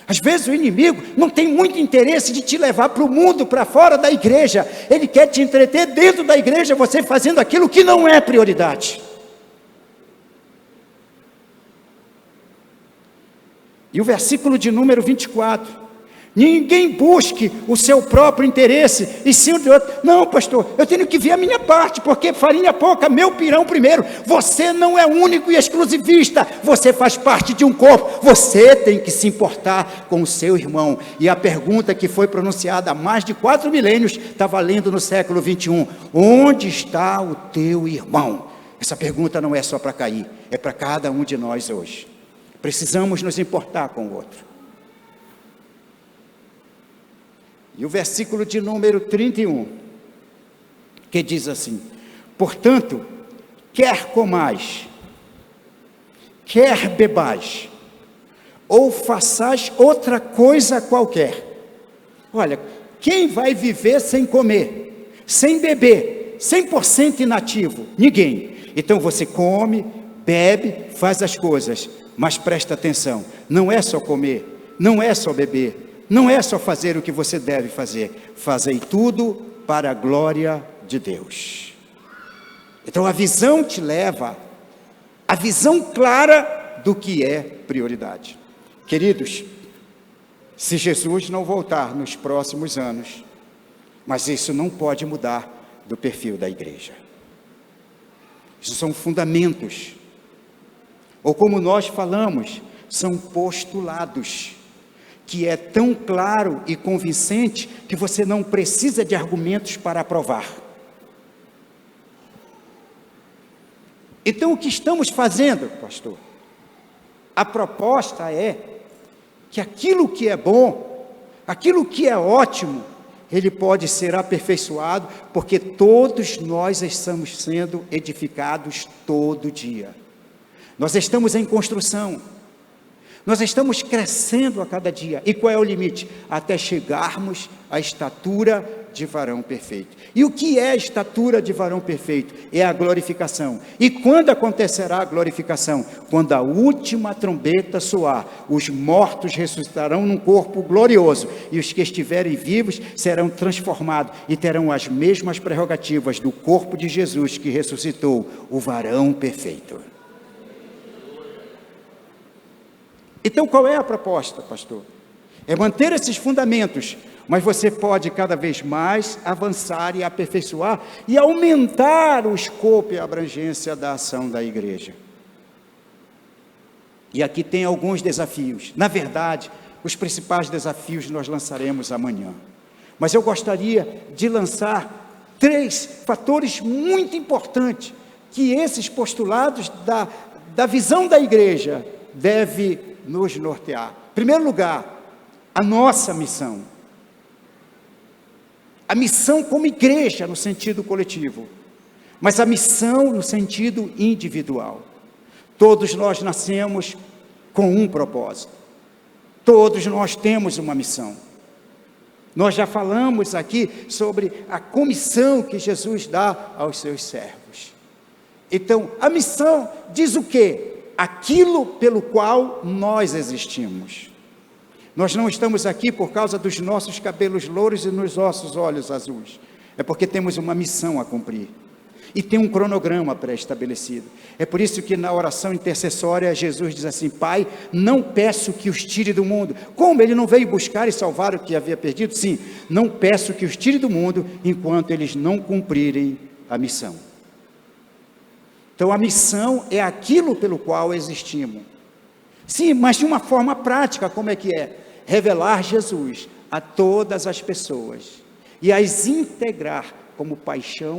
Às vezes o inimigo não tem muito interesse de te levar para o mundo, para fora da igreja. Ele quer te entreter dentro da igreja, você fazendo aquilo que não é prioridade. E o versículo de número 24. Ninguém busque o seu próprio interesse e sim o de outro. Não, pastor, eu tenho que ver a minha parte, porque farinha pouca, meu pirão primeiro. Você não é único e exclusivista, você faz parte de um corpo, você tem que se importar com o seu irmão. E a pergunta que foi pronunciada há mais de 4 milênios, está valendo no século 21. Onde está o teu irmão? Essa pergunta não é só para Caim, é para cada um de nós hoje. Precisamos nos importar com o outro. E o versículo de número 31, que diz assim: portanto, quer comais, quer bebais, ou façais outra coisa qualquer. Olha, quem vai viver sem comer, sem beber, 100% inativo? Ninguém. Então você come, bebe, faz as coisas, mas presta atenção, não é só comer, não é só beber, não é só fazer o que você deve fazer, fazei tudo para a glória de Deus. Então a visão te leva, a visão clara do que é prioridade. Queridos, se Jesus não voltar nos próximos anos, mas isso não pode mudar do perfil da igreja. Isso são fundamentos, ou como nós falamos, são postulados, que é tão claro e convincente que você não precisa de argumentos para aprovar. Então o que estamos fazendo, pastor? A proposta é que aquilo que é bom, aquilo que é ótimo, ele pode ser aperfeiçoado, porque todos nós estamos sendo edificados todo dia. Nós estamos em construção. Nós estamos crescendo a cada dia. E qual é o limite? Até chegarmos à estatura de varão perfeito. E o que é a estatura de varão perfeito? É a glorificação. E quando acontecerá a glorificação? Quando a última trombeta soar, os mortos ressuscitarão num corpo glorioso, e os que estiverem vivos serão transformados e terão as mesmas prerrogativas do corpo de Jesus que ressuscitou, o varão perfeito. Então qual é a proposta, pastor? É manter esses fundamentos, mas você pode cada vez mais avançar e aperfeiçoar e aumentar o escopo e a abrangência da ação da igreja. E aqui tem alguns desafios. Na verdade, os principais desafios nós lançaremos amanhã. Mas eu gostaria de lançar 3 fatores muito importantes que esses postulados da visão da igreja devem nos nortear. Em primeiro lugar, a nossa missão. A missão como igreja no sentido coletivo, mas a missão no sentido individual. Todos nós nascemos com um propósito. Todos nós temos uma missão. Nós já falamos aqui sobre a comissão que Jesus dá aos seus servos. Então, a missão diz o quê? Aquilo pelo qual nós existimos. Nós não estamos aqui por causa dos nossos cabelos louros e nos nossos olhos azuis. É porque temos uma missão a cumprir. E tem um cronograma pré-estabelecido. É por isso que na oração intercessória Jesus diz assim: Pai, não peço que os tire do mundo. Como? Ele não veio buscar e salvar o que havia perdido? Sim, não peço que os tire do mundo enquanto eles não cumprirem a missão. Então a missão é aquilo pelo qual existimos. Sim, mas de uma forma prática, como é que é? Revelar Jesus a todas as pessoas e as integrar como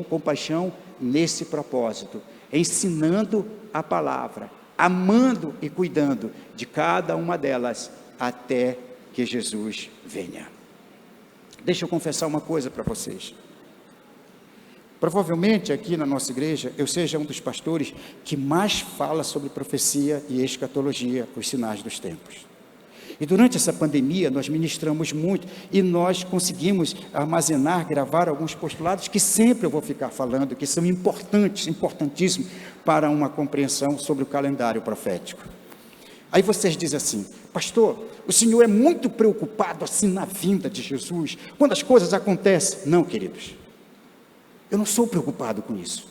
compaixão nesse propósito, ensinando a palavra, amando e cuidando de cada uma delas até que Jesus venha. Deixa eu confessar uma coisa para vocês. Provavelmente aqui na nossa igreja eu seja um dos pastores que mais fala sobre profecia e escatologia, os sinais dos tempos. E durante essa pandemia nós ministramos muito e nós conseguimos armazenar, gravar alguns postulados que sempre eu vou ficar falando, que são importantes, importantíssimos para uma compreensão sobre o calendário profético. Aí vocês dizem assim: pastor, o senhor é muito preocupado assim na vinda de Jesus, quando as coisas acontecem. Não, queridos, eu não sou preocupado com isso.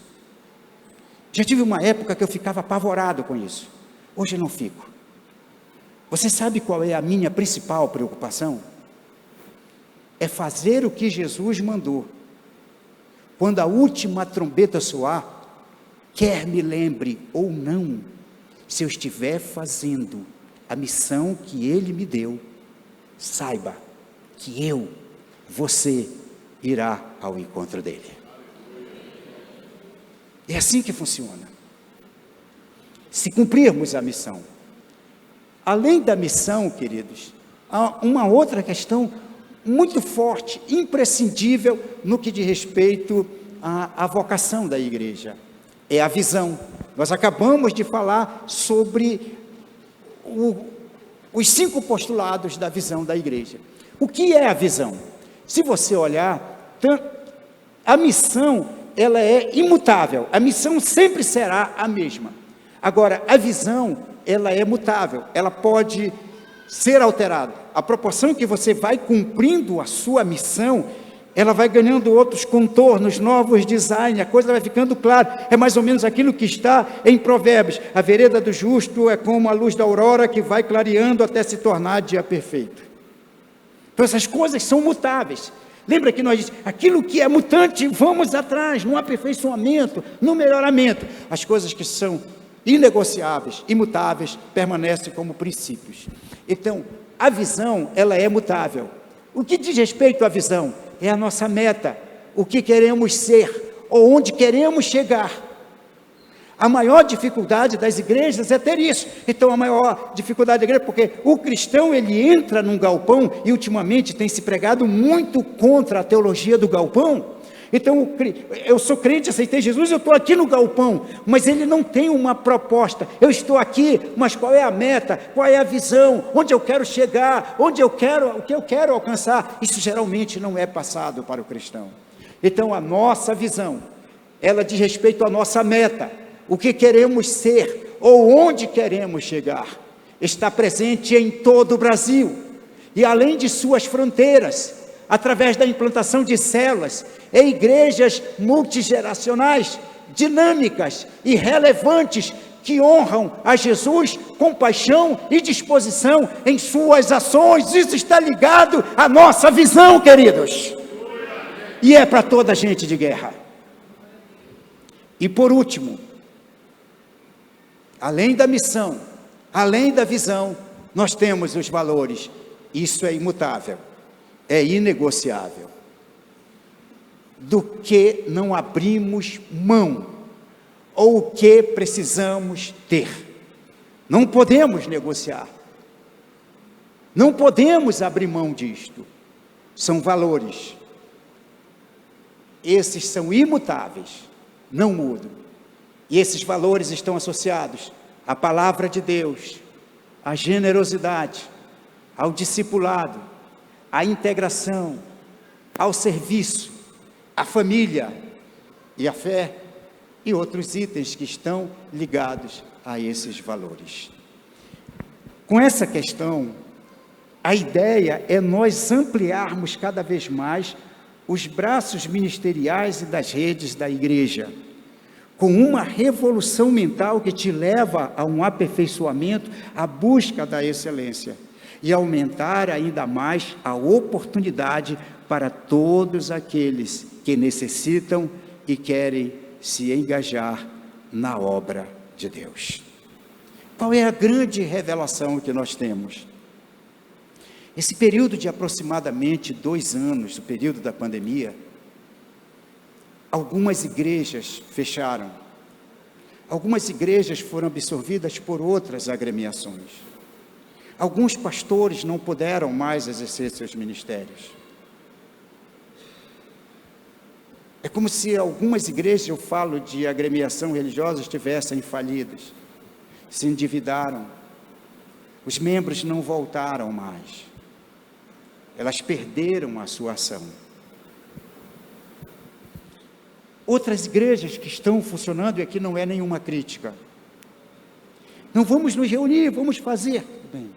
Já tive uma época que eu ficava apavorado com isso. Hoje eu não fico. Você sabe qual é a minha principal preocupação? É fazer o que Jesus mandou. Quando a última trombeta soar, quer me lembre ou não, se eu estiver fazendo a missão que Ele me deu, saiba que você irá ao encontro dEle. É assim que funciona. Se cumprirmos a missão. Além da missão, queridos, há uma outra questão muito forte, imprescindível no que diz respeito à vocação da igreja. É a visão. Nós acabamos de falar sobre os 5 postulados da visão da igreja. O que é a visão? Se você olhar, a missão, ela é imutável. A missão sempre será a mesma. Agora, a visão, ela é mutável. Ela pode ser alterada. À proporção que você vai cumprindo a sua missão, ela vai ganhando outros contornos, novos designs, a coisa vai ficando clara. É mais ou menos aquilo que está em Provérbios: a vereda do justo é como a luz da aurora que vai clareando até se tornar dia perfeito. Então essas coisas são mutáveis. Lembra que nós dizemos, aquilo que é mutante, vamos atrás, no aperfeiçoamento, no melhoramento. As coisas que são inegociáveis, imutáveis, permanecem como princípios. Então, a visão, ela é mutável. O que diz respeito à visão? É a nossa meta, o que queremos ser, ou onde queremos chegar. A maior dificuldade das igrejas é ter isso. Então, a maior dificuldade da igreja, porque o cristão, ele entra num galpão, e ultimamente tem se pregado muito contra a teologia do galpão. Então, eu sou crente, aceitei Jesus, eu estou aqui no galpão, mas ele não tem uma proposta. Eu estou aqui, mas qual é a meta? Qual é a visão? Onde eu quero chegar? O que eu quero alcançar? Isso geralmente não é passado para o cristão. Então, a nossa visão, ela diz respeito à nossa meta, o que queremos ser, ou onde queremos chegar. Está presente em todo o Brasil, e além de suas fronteiras, através da implantação de células, em igrejas multigeracionais, dinâmicas e relevantes, que honram a Jesus com paixão e disposição em suas ações. Isso está ligado à nossa visão, queridos, e é para toda gente de guerra. E por último, além da missão, além da visão, nós temos os valores. Isso é imutável, é inegociável. Do que não abrimos mão, ou o que precisamos ter. Não podemos negociar, não podemos abrir mão disto. São valores, esses são imutáveis, não mudam, e esses valores estão associados à palavra de Deus, à generosidade, ao discipulado, à integração, ao serviço, à família e à fé, e outros itens que estão ligados a esses valores. Com essa questão, a ideia é nós ampliarmos cada vez mais os braços ministeriais e das redes da igreja, com uma revolução mental que te leva a um aperfeiçoamento, à busca da excelência, e aumentar ainda mais a oportunidade para todos aqueles que necessitam e querem se engajar na obra de Deus. Qual é a grande revelação que nós temos? Esse período de aproximadamente 2 anos, o período da pandemia, algumas igrejas fecharam, algumas igrejas foram absorvidas por outras agremiações, alguns pastores não puderam mais exercer seus ministérios. É como se algumas igrejas, eu falo de agremiação religiosa, estivessem falidas, se endividaram, os membros não voltaram mais, elas perderam a sua ação. Outras igrejas que estão funcionando, e aqui não é nenhuma crítica, não vamos nos reunir, vamos fazer. Bem,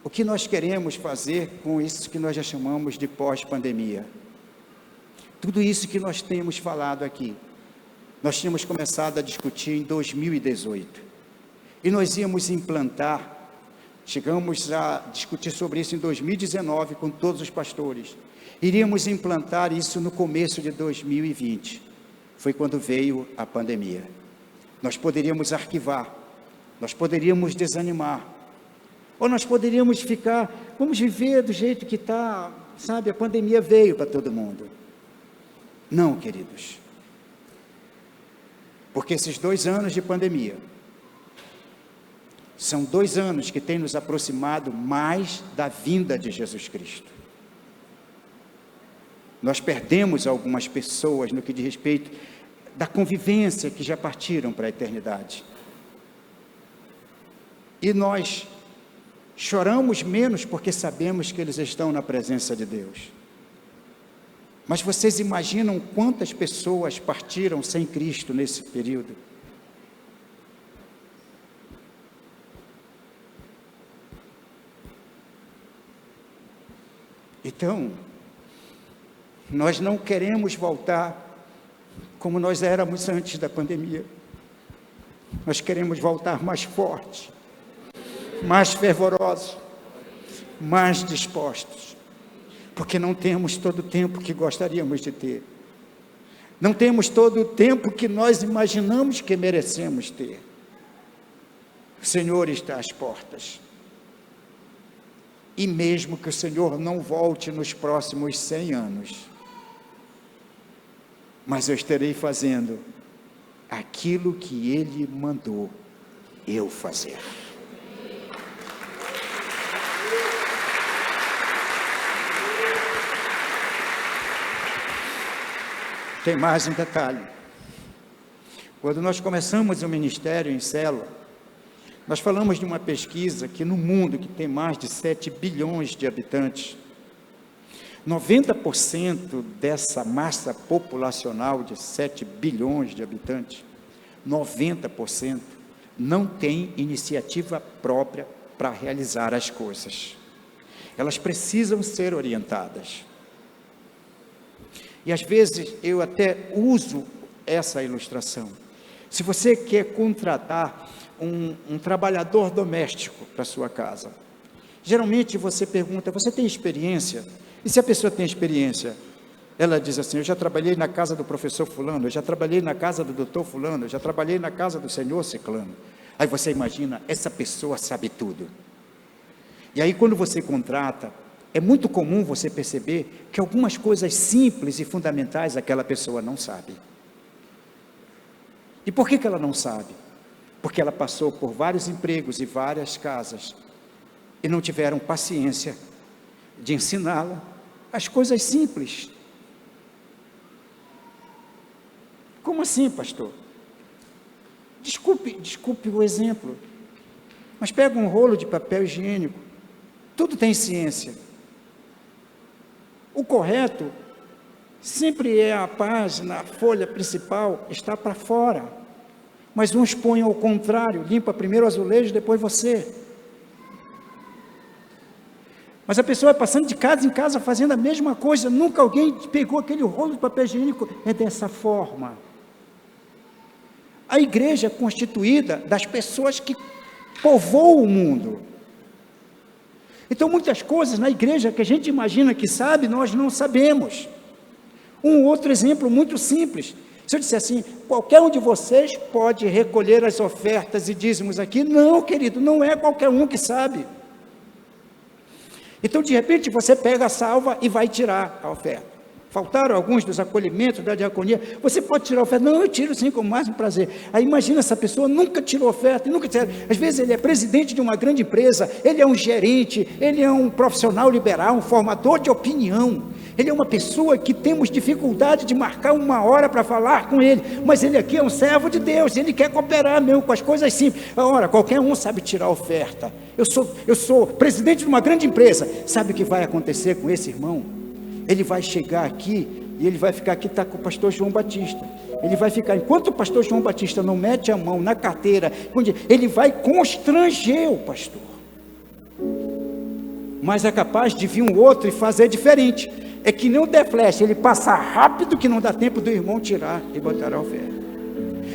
o que nós queremos fazer com isso que nós já chamamos de pós-pandemia? Tudo isso que nós temos falado aqui, nós tínhamos começado a discutir em 2018, e nós íamos implantar, chegamos a discutir sobre isso em 2019 com todos os pastores, iríamos implantar isso no começo de 2020, foi quando veio a pandemia. Nós poderíamos arquivar, nós poderíamos desanimar, ou nós poderíamos ficar, vamos viver do jeito que está, sabe, a pandemia veio para todo mundo. Não, queridos, porque esses 2 anos de pandemia, são 2 anos que têm nos aproximado mais da vinda de Jesus Cristo. Nós perdemos algumas pessoas no que diz respeito da convivência, que já partiram para a eternidade. E nós choramos menos porque sabemos que eles estão na presença de Deus. Mas vocês imaginam quantas pessoas partiram sem Cristo nesse período? Então, nós não queremos voltar como nós éramos antes da pandemia. Nós queremos voltar mais fortes, mais fervorosos, mais dispostos, porque não temos todo o tempo que gostaríamos de ter. Não temos todo o tempo que nós imaginamos que merecemos ter. O Senhor está às portas. E mesmo que o Senhor não volte nos próximos 100 anos, mas eu estarei fazendo aquilo que Ele mandou eu fazer. Tem mais um detalhe. Quando nós começamos o ministério em célula, nós falamos de uma pesquisa que no mundo, que tem mais de 7 bilhões de habitantes, 90% dessa massa populacional de 7 bilhões de habitantes, 90% não tem iniciativa própria para realizar as coisas. Elas precisam ser orientadas. E às vezes eu até uso essa ilustração. Se você quer contratar um trabalhador doméstico para a sua casa, geralmente você pergunta, você tem experiência? E se a pessoa tem experiência, ela diz assim, eu já trabalhei na casa do professor fulano, eu já trabalhei na casa do doutor fulano, eu já trabalhei na casa do senhor ciclano. Aí você imagina, essa pessoa sabe tudo. E aí quando você contrata, é muito comum você perceber que algumas coisas simples e fundamentais aquela pessoa não sabe. E por que ela não sabe? Porque ela passou por vários empregos e várias casas e não tiveram paciência de ensiná-la as coisas simples. Como assim, pastor? Desculpe o exemplo, mas pega um rolo de papel higiênico, tudo tem ciência. O correto sempre é a página, a folha principal está para fora, mas uns põem ao contrário, limpa primeiro o azulejo, depois você. Mas a pessoa vai passando de casa em casa fazendo a mesma coisa, nunca alguém pegou aquele rolo de papel higiênico, é dessa forma. A igreja é constituída das pessoas que povoam o mundo. Então muitas coisas na igreja que a gente imagina que sabe, nós não sabemos. Um outro exemplo muito simples, se eu disser assim, qualquer um de vocês pode recolher as ofertas e dízimos aqui, não, querido, não é qualquer um que sabe. Então de repente você pega a salva e vai tirar a oferta. faltaram alguns dos acolhimentos da diaconia, você pode tirar oferta? Não, eu tiro sim, com o máximo prazer. Aí imagina, essa pessoa nunca tirou oferta, às vezes ele é presidente de uma grande empresa, ele é um gerente, ele é um profissional liberal, um formador de opinião, ele é uma pessoa que temos dificuldade de marcar uma hora para falar com ele, mas ele aqui é um servo de Deus, ele quer cooperar mesmo com as coisas simples. Ora, qualquer um sabe tirar oferta. Eu sou presidente de uma grande empresa. Sabe o que vai acontecer com esse irmão? Ele vai chegar aqui e ele vai ficar aqui, está com o pastor João Batista. Ele vai ficar, enquanto o pastor João Batista não mete a mão na carteira, ele vai constranger o pastor. Mas é capaz de vir um outro e fazer diferente. É que nem o The Flash, ele passa rápido que não dá tempo do irmão tirar e botar a oferta.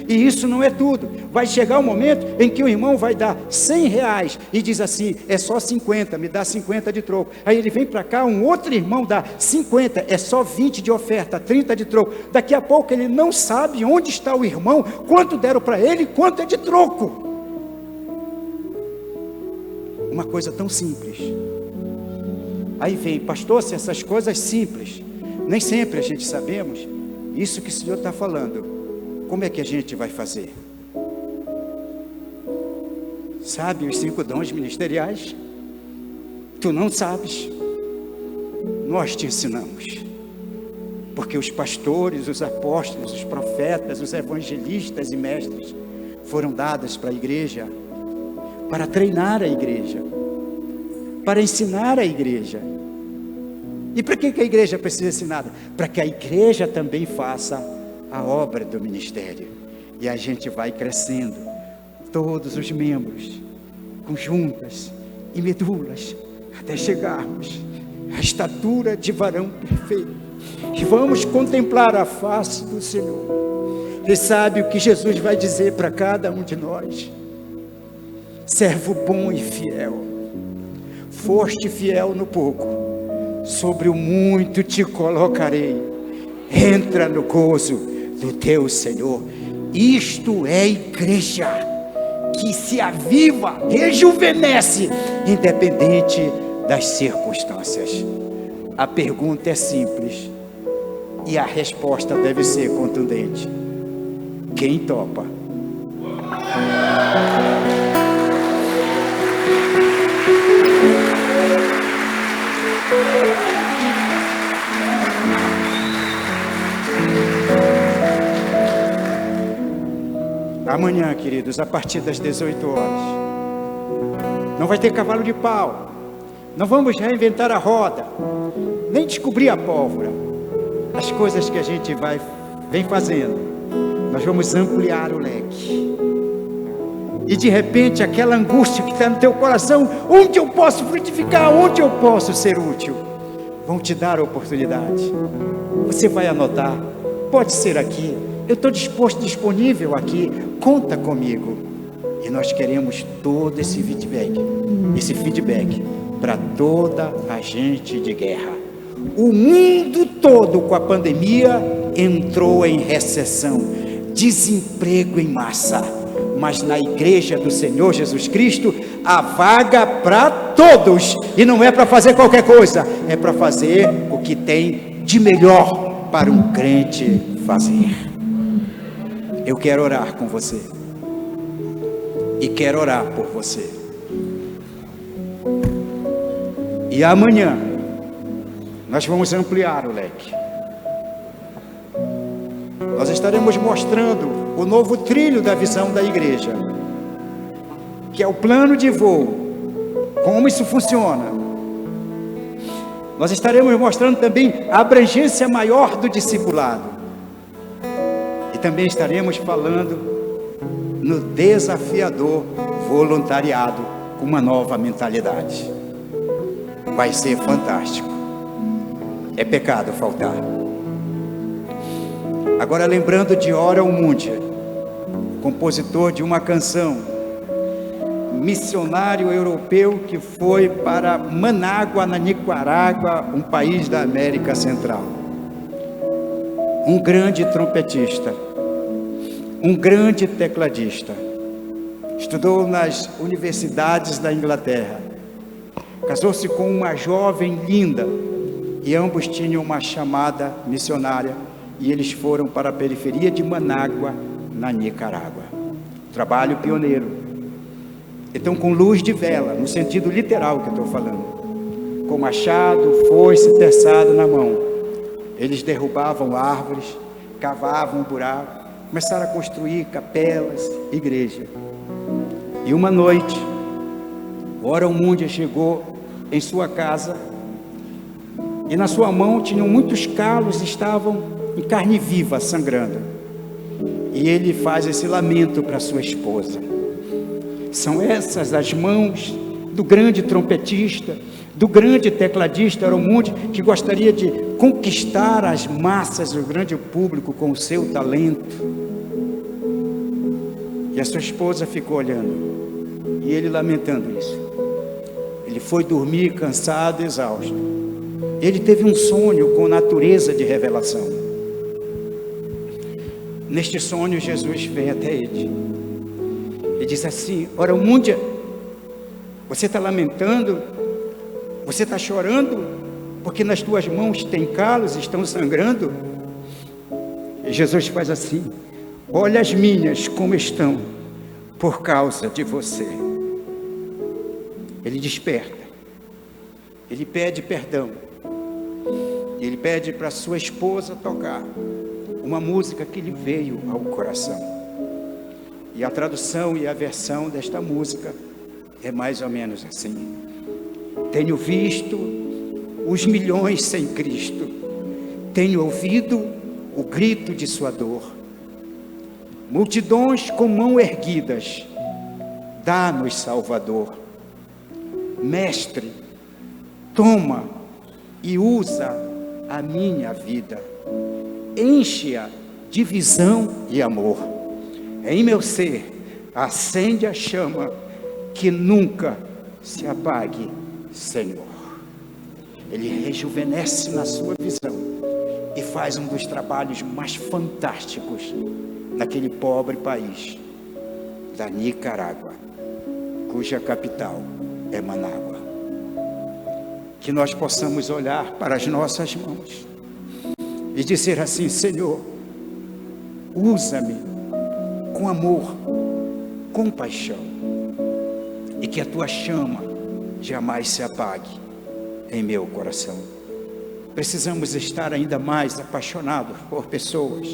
E isso não é tudo. Vai chegar um momento em que o irmão vai dar R$100 e diz assim, é só 50, me dá 50 de troco. Aí ele vem para cá, um outro irmão dá 50, é só 20 de oferta, 30 de troco. Daqui a pouco ele não sabe onde está o irmão, quanto deram para ele, quanto é de troco. Uma coisa tão simples. Aí vem, pastor, se essas coisas simples, nem sempre a gente sabemos, isso que o Senhor está falando, como é que a gente vai fazer? Sabe os 5 dons ministeriais? Tu não sabes, nós te ensinamos, porque os pastores, os apóstolos, os profetas, os evangelistas e mestres foram dados para a igreja, para treinar a igreja, para ensinar a igreja. E para que a igreja precisa ensinar? Para que a igreja também faça a obra do ministério. E a gente vai crescendo, todos os membros, com juntas e medulas, até chegarmos à estatura de varão perfeito. E vamos contemplar a face do Senhor. Você sabe o que Jesus vai dizer para cada um de nós? Servo bom e fiel, foste fiel no pouco, sobre o muito te colocarei, entra no gozo do teu Senhor. Isto é igreja, que se aviva, rejuvenesce, independente das circunstâncias. A pergunta é simples, e a resposta deve ser contundente. Quem topa? Amanhã, queridos, a partir das 18 horas, não vai ter cavalo de pau, não vamos reinventar a roda, nem descobrir a pólvora. As coisas que a gente vem fazendo, nós vamos ampliar o leque. E de repente aquela angústia que está no teu coração, onde eu posso frutificar, onde eu posso ser útil, vão te dar a oportunidade. Você vai anotar, pode ser aqui, eu estou disponível aqui, conta comigo. E nós queremos todo esse feedback para toda a gente de guerra. O mundo todo com a pandemia entrou em recessão, desemprego em massa, mas na igreja do Senhor Jesus Cristo há vaga para todos, e não é para fazer qualquer coisa, é para fazer o que tem de melhor para um crente fazer. Eu quero orar com você e quero orar por você. E amanhã nós vamos ampliar o leque. Nós estaremos mostrando o novo trilho da visão da igreja, que é o plano de voo, como isso funciona. Nós estaremos mostrando também a abrangência maior do discipulado. E também estaremos falando no desafiador voluntariado com uma nova mentalidade. Vai ser fantástico. É pecado faltar. Agora, lembrando de Ora Mundia, compositor de uma canção, missionário europeu que foi para Manágua, na Nicarágua, um país da América Central. Um grande trompetista, um grande tecladista, estudou nas universidades da Inglaterra, casou-se com uma jovem linda, e ambos tinham uma chamada missionária, e eles foram para a periferia de Manágua, na Nicarágua. Trabalho pioneiro. Então, com luz de vela, no sentido literal que eu estou falando, com machado, foice, terçado na mão, eles derrubavam árvores, cavavam um buraco, começaram a construir capelas, igreja. E uma noite, Ora Mundia chegou em sua casa, e na sua mão tinham muitos calos, estavam em carne viva, sangrando. E ele faz esse lamento para sua esposa. São essas as mãos do grande trompetista, do grande tecladista Ora Mundia, que gostaria de conquistar as massas, o grande público com o seu talento. E a sua esposa ficou olhando, e ele lamentando isso. Ele foi dormir cansado, exausto. Ele teve um sonho com natureza de revelação. Neste sonho, Jesus vem até ele e diz assim: Ora Mundia, você está lamentando, você está chorando, porque nas tuas mãos tem calos, estão sangrando? E Jesus faz assim: olha as minhas como estão, por causa de você. Ele desperta, ele pede perdão, ele pede para sua esposa tocar uma música que lhe veio ao coração. E a tradução e a versão desta música é mais ou menos assim: tenho visto os milhões sem Cristo, tenho ouvido o grito de sua dor, multidões com mãos erguidas, dá-nos Salvador. Mestre, toma e usa a minha vida, enche-a de visão e amor. Em meu ser, acende a chama que nunca se apague, Senhor. Ele rejuvenesce na sua visão e faz um dos trabalhos mais fantásticos naquele pobre país da Nicarágua, cuja capital é Manágua. Que nós possamos olhar para as nossas mãos e dizer assim: Senhor, usa-me com amor, com paixão, e que a tua chama jamais se apague em meu coração. Precisamos estar ainda mais apaixonados por pessoas,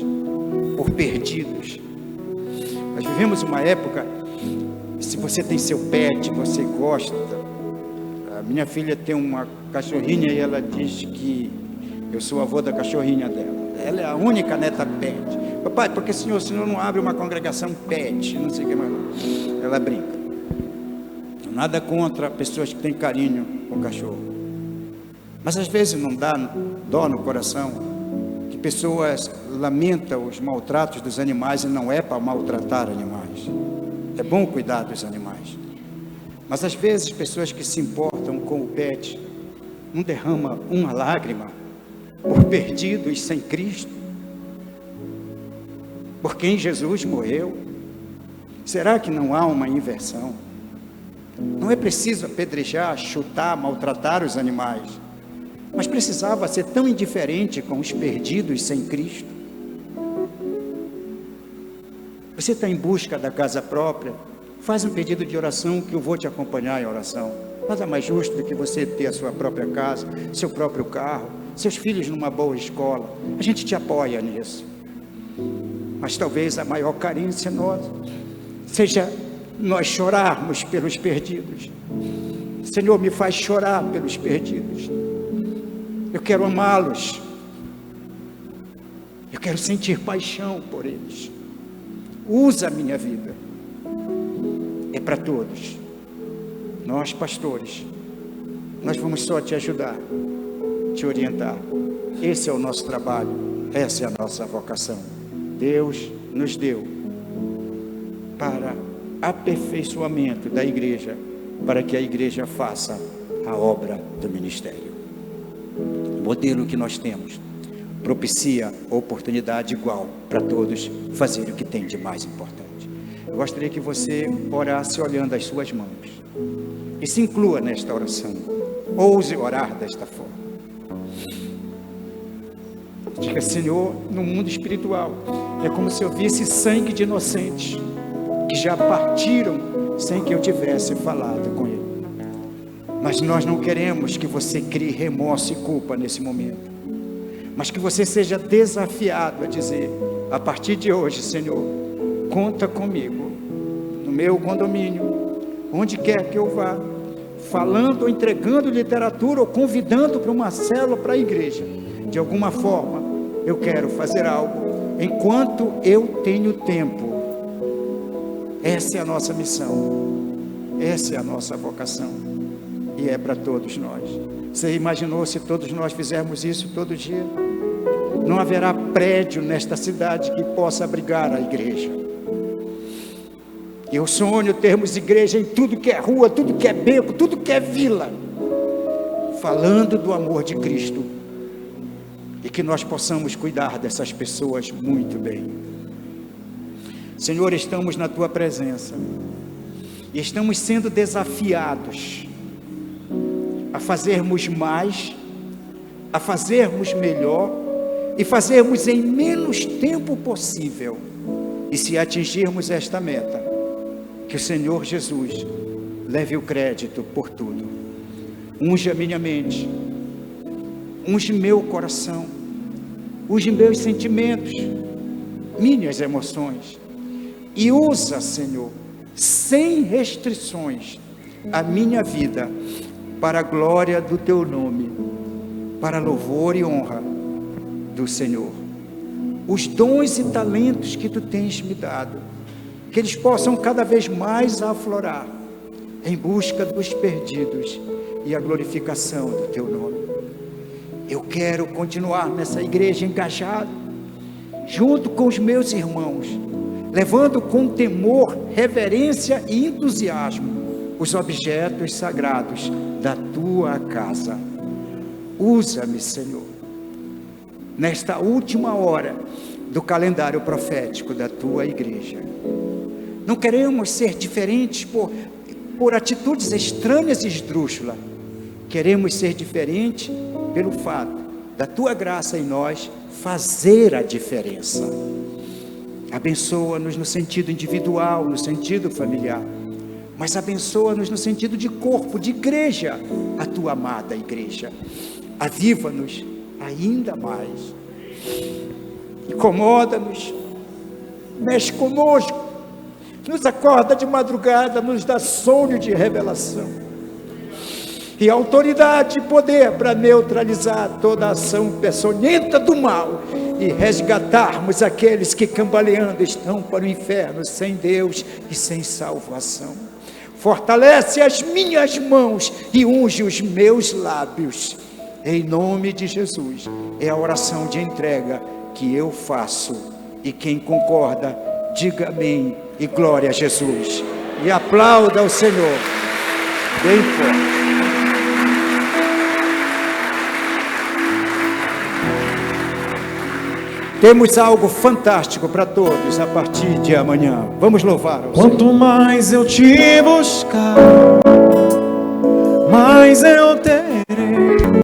por perdidos. Nós vivemos uma época, se você tem seu pet, você gosta. A minha filha tem uma cachorrinha e ela diz que eu sou avô da cachorrinha dela. Ela é a única neta pet. Papai, porque senhor não abre uma congregação pet, não sei o que mais. Ela brinca. Nada contra pessoas que têm carinho com o cachorro, mas às vezes não dá dó no coração que pessoas lamentam os maltratos dos animais, e não é para maltratar animais, é bom cuidar dos animais, mas às vezes pessoas que se importam com o pet não derramam uma lágrima por perdidos sem Cristo, por quem Jesus morreu. Será que não há uma inversão? Não é preciso apedrejar, chutar, maltratar os animais, mas precisava ser tão indiferente com os perdidos sem Cristo. Você está em busca da casa própria? Faz um pedido de oração que eu vou te acompanhar em oração. Nada mais justo do que você ter a sua própria casa, seu próprio carro, seus filhos numa boa escola. A gente te apoia nisso. Mas talvez a maior carência nossa seja nós chorarmos pelos perdidos. Senhor, me faz chorar pelos perdidos. Eu quero amá-los. Eu quero sentir paixão por eles. Usa a minha vida. É para todos. Nós, pastores, nós vamos só te ajudar, te orientar. Esse é o nosso trabalho, essa é a nossa vocação. Deus nos deu para aperfeiçoamento da igreja, para que a igreja faça a obra do ministério. O modelo que nós temos propicia oportunidade igual para todos fazer o que tem de mais importante. Eu gostaria que você orasse olhando as suas mãos e se inclua nesta oração. Ouse orar desta forma. Diga: Senhor, no mundo espiritual, é como se eu visse sangue de inocentes que já partiram sem que eu tivesse falado com ele. Mas nós não queremos que você crie remorso e culpa nesse momento, mas que você seja desafiado a dizer: a partir de hoje, Senhor, conta comigo, no meu condomínio, onde quer que eu vá, falando ou entregando literatura ou convidando para uma célula, para a igreja. De alguma forma, eu quero fazer algo enquanto eu tenho tempo. Essa é a nossa missão, essa é a nossa vocação, e é para todos nós. Você imaginou se todos nós fizermos isso todo dia? Não haverá prédio nesta cidade que possa abrigar a igreja. Eu sonho termos igreja em tudo que é rua, tudo que é beco, tudo que é vila, falando do amor de Cristo, e que nós possamos cuidar dessas pessoas muito bem. Senhor, estamos na Tua presença e estamos sendo desafiados a fazermos mais, a fazermos melhor e fazermos em menos tempo possível. E se atingirmos esta meta, que o Senhor Jesus leve o crédito por tudo. Unge a minha mente, unge meu coração, unge meus sentimentos, minhas emoções, e usa, Senhor, sem restrições, a minha vida para a glória do Teu nome, para louvor e honra do Senhor. Os dons e talentos que Tu tens me dado, que eles possam cada vez mais aflorar em busca dos perdidos e a glorificação do Teu nome. Eu quero continuar nessa igreja engajado, junto com os meus irmãos, levando com temor, reverência e entusiasmo os objetos sagrados da Tua casa. Usa-me, Senhor, nesta última hora do calendário profético da Tua igreja. Não queremos ser diferentes por atitudes estranhas e esdrúxulas. Queremos ser diferentes pelo fato da Tua graça em nós fazer a diferença. Abençoa-nos no sentido individual, no sentido familiar, mas abençoa-nos no sentido de corpo, de igreja, a Tua amada igreja. Aviva-nos ainda mais, incomoda-nos, mexe conosco, nos acorda de madrugada, nos dá sonho de revelação e autoridade e poder para neutralizar toda a ação peçonhenta do mal e resgatarmos aqueles que cambaleando estão para o inferno, sem Deus e sem salvação. Fortalece as minhas mãos e unge os meus lábios, em nome de Jesus. É a oração de entrega que eu faço, e quem concorda, diga amém e glória a Jesus, e aplauda o Senhor bem forte. Temos algo fantástico para todos a partir de amanhã. Vamos louvar ao Senhor. Quanto mais eu te buscar, mais eu te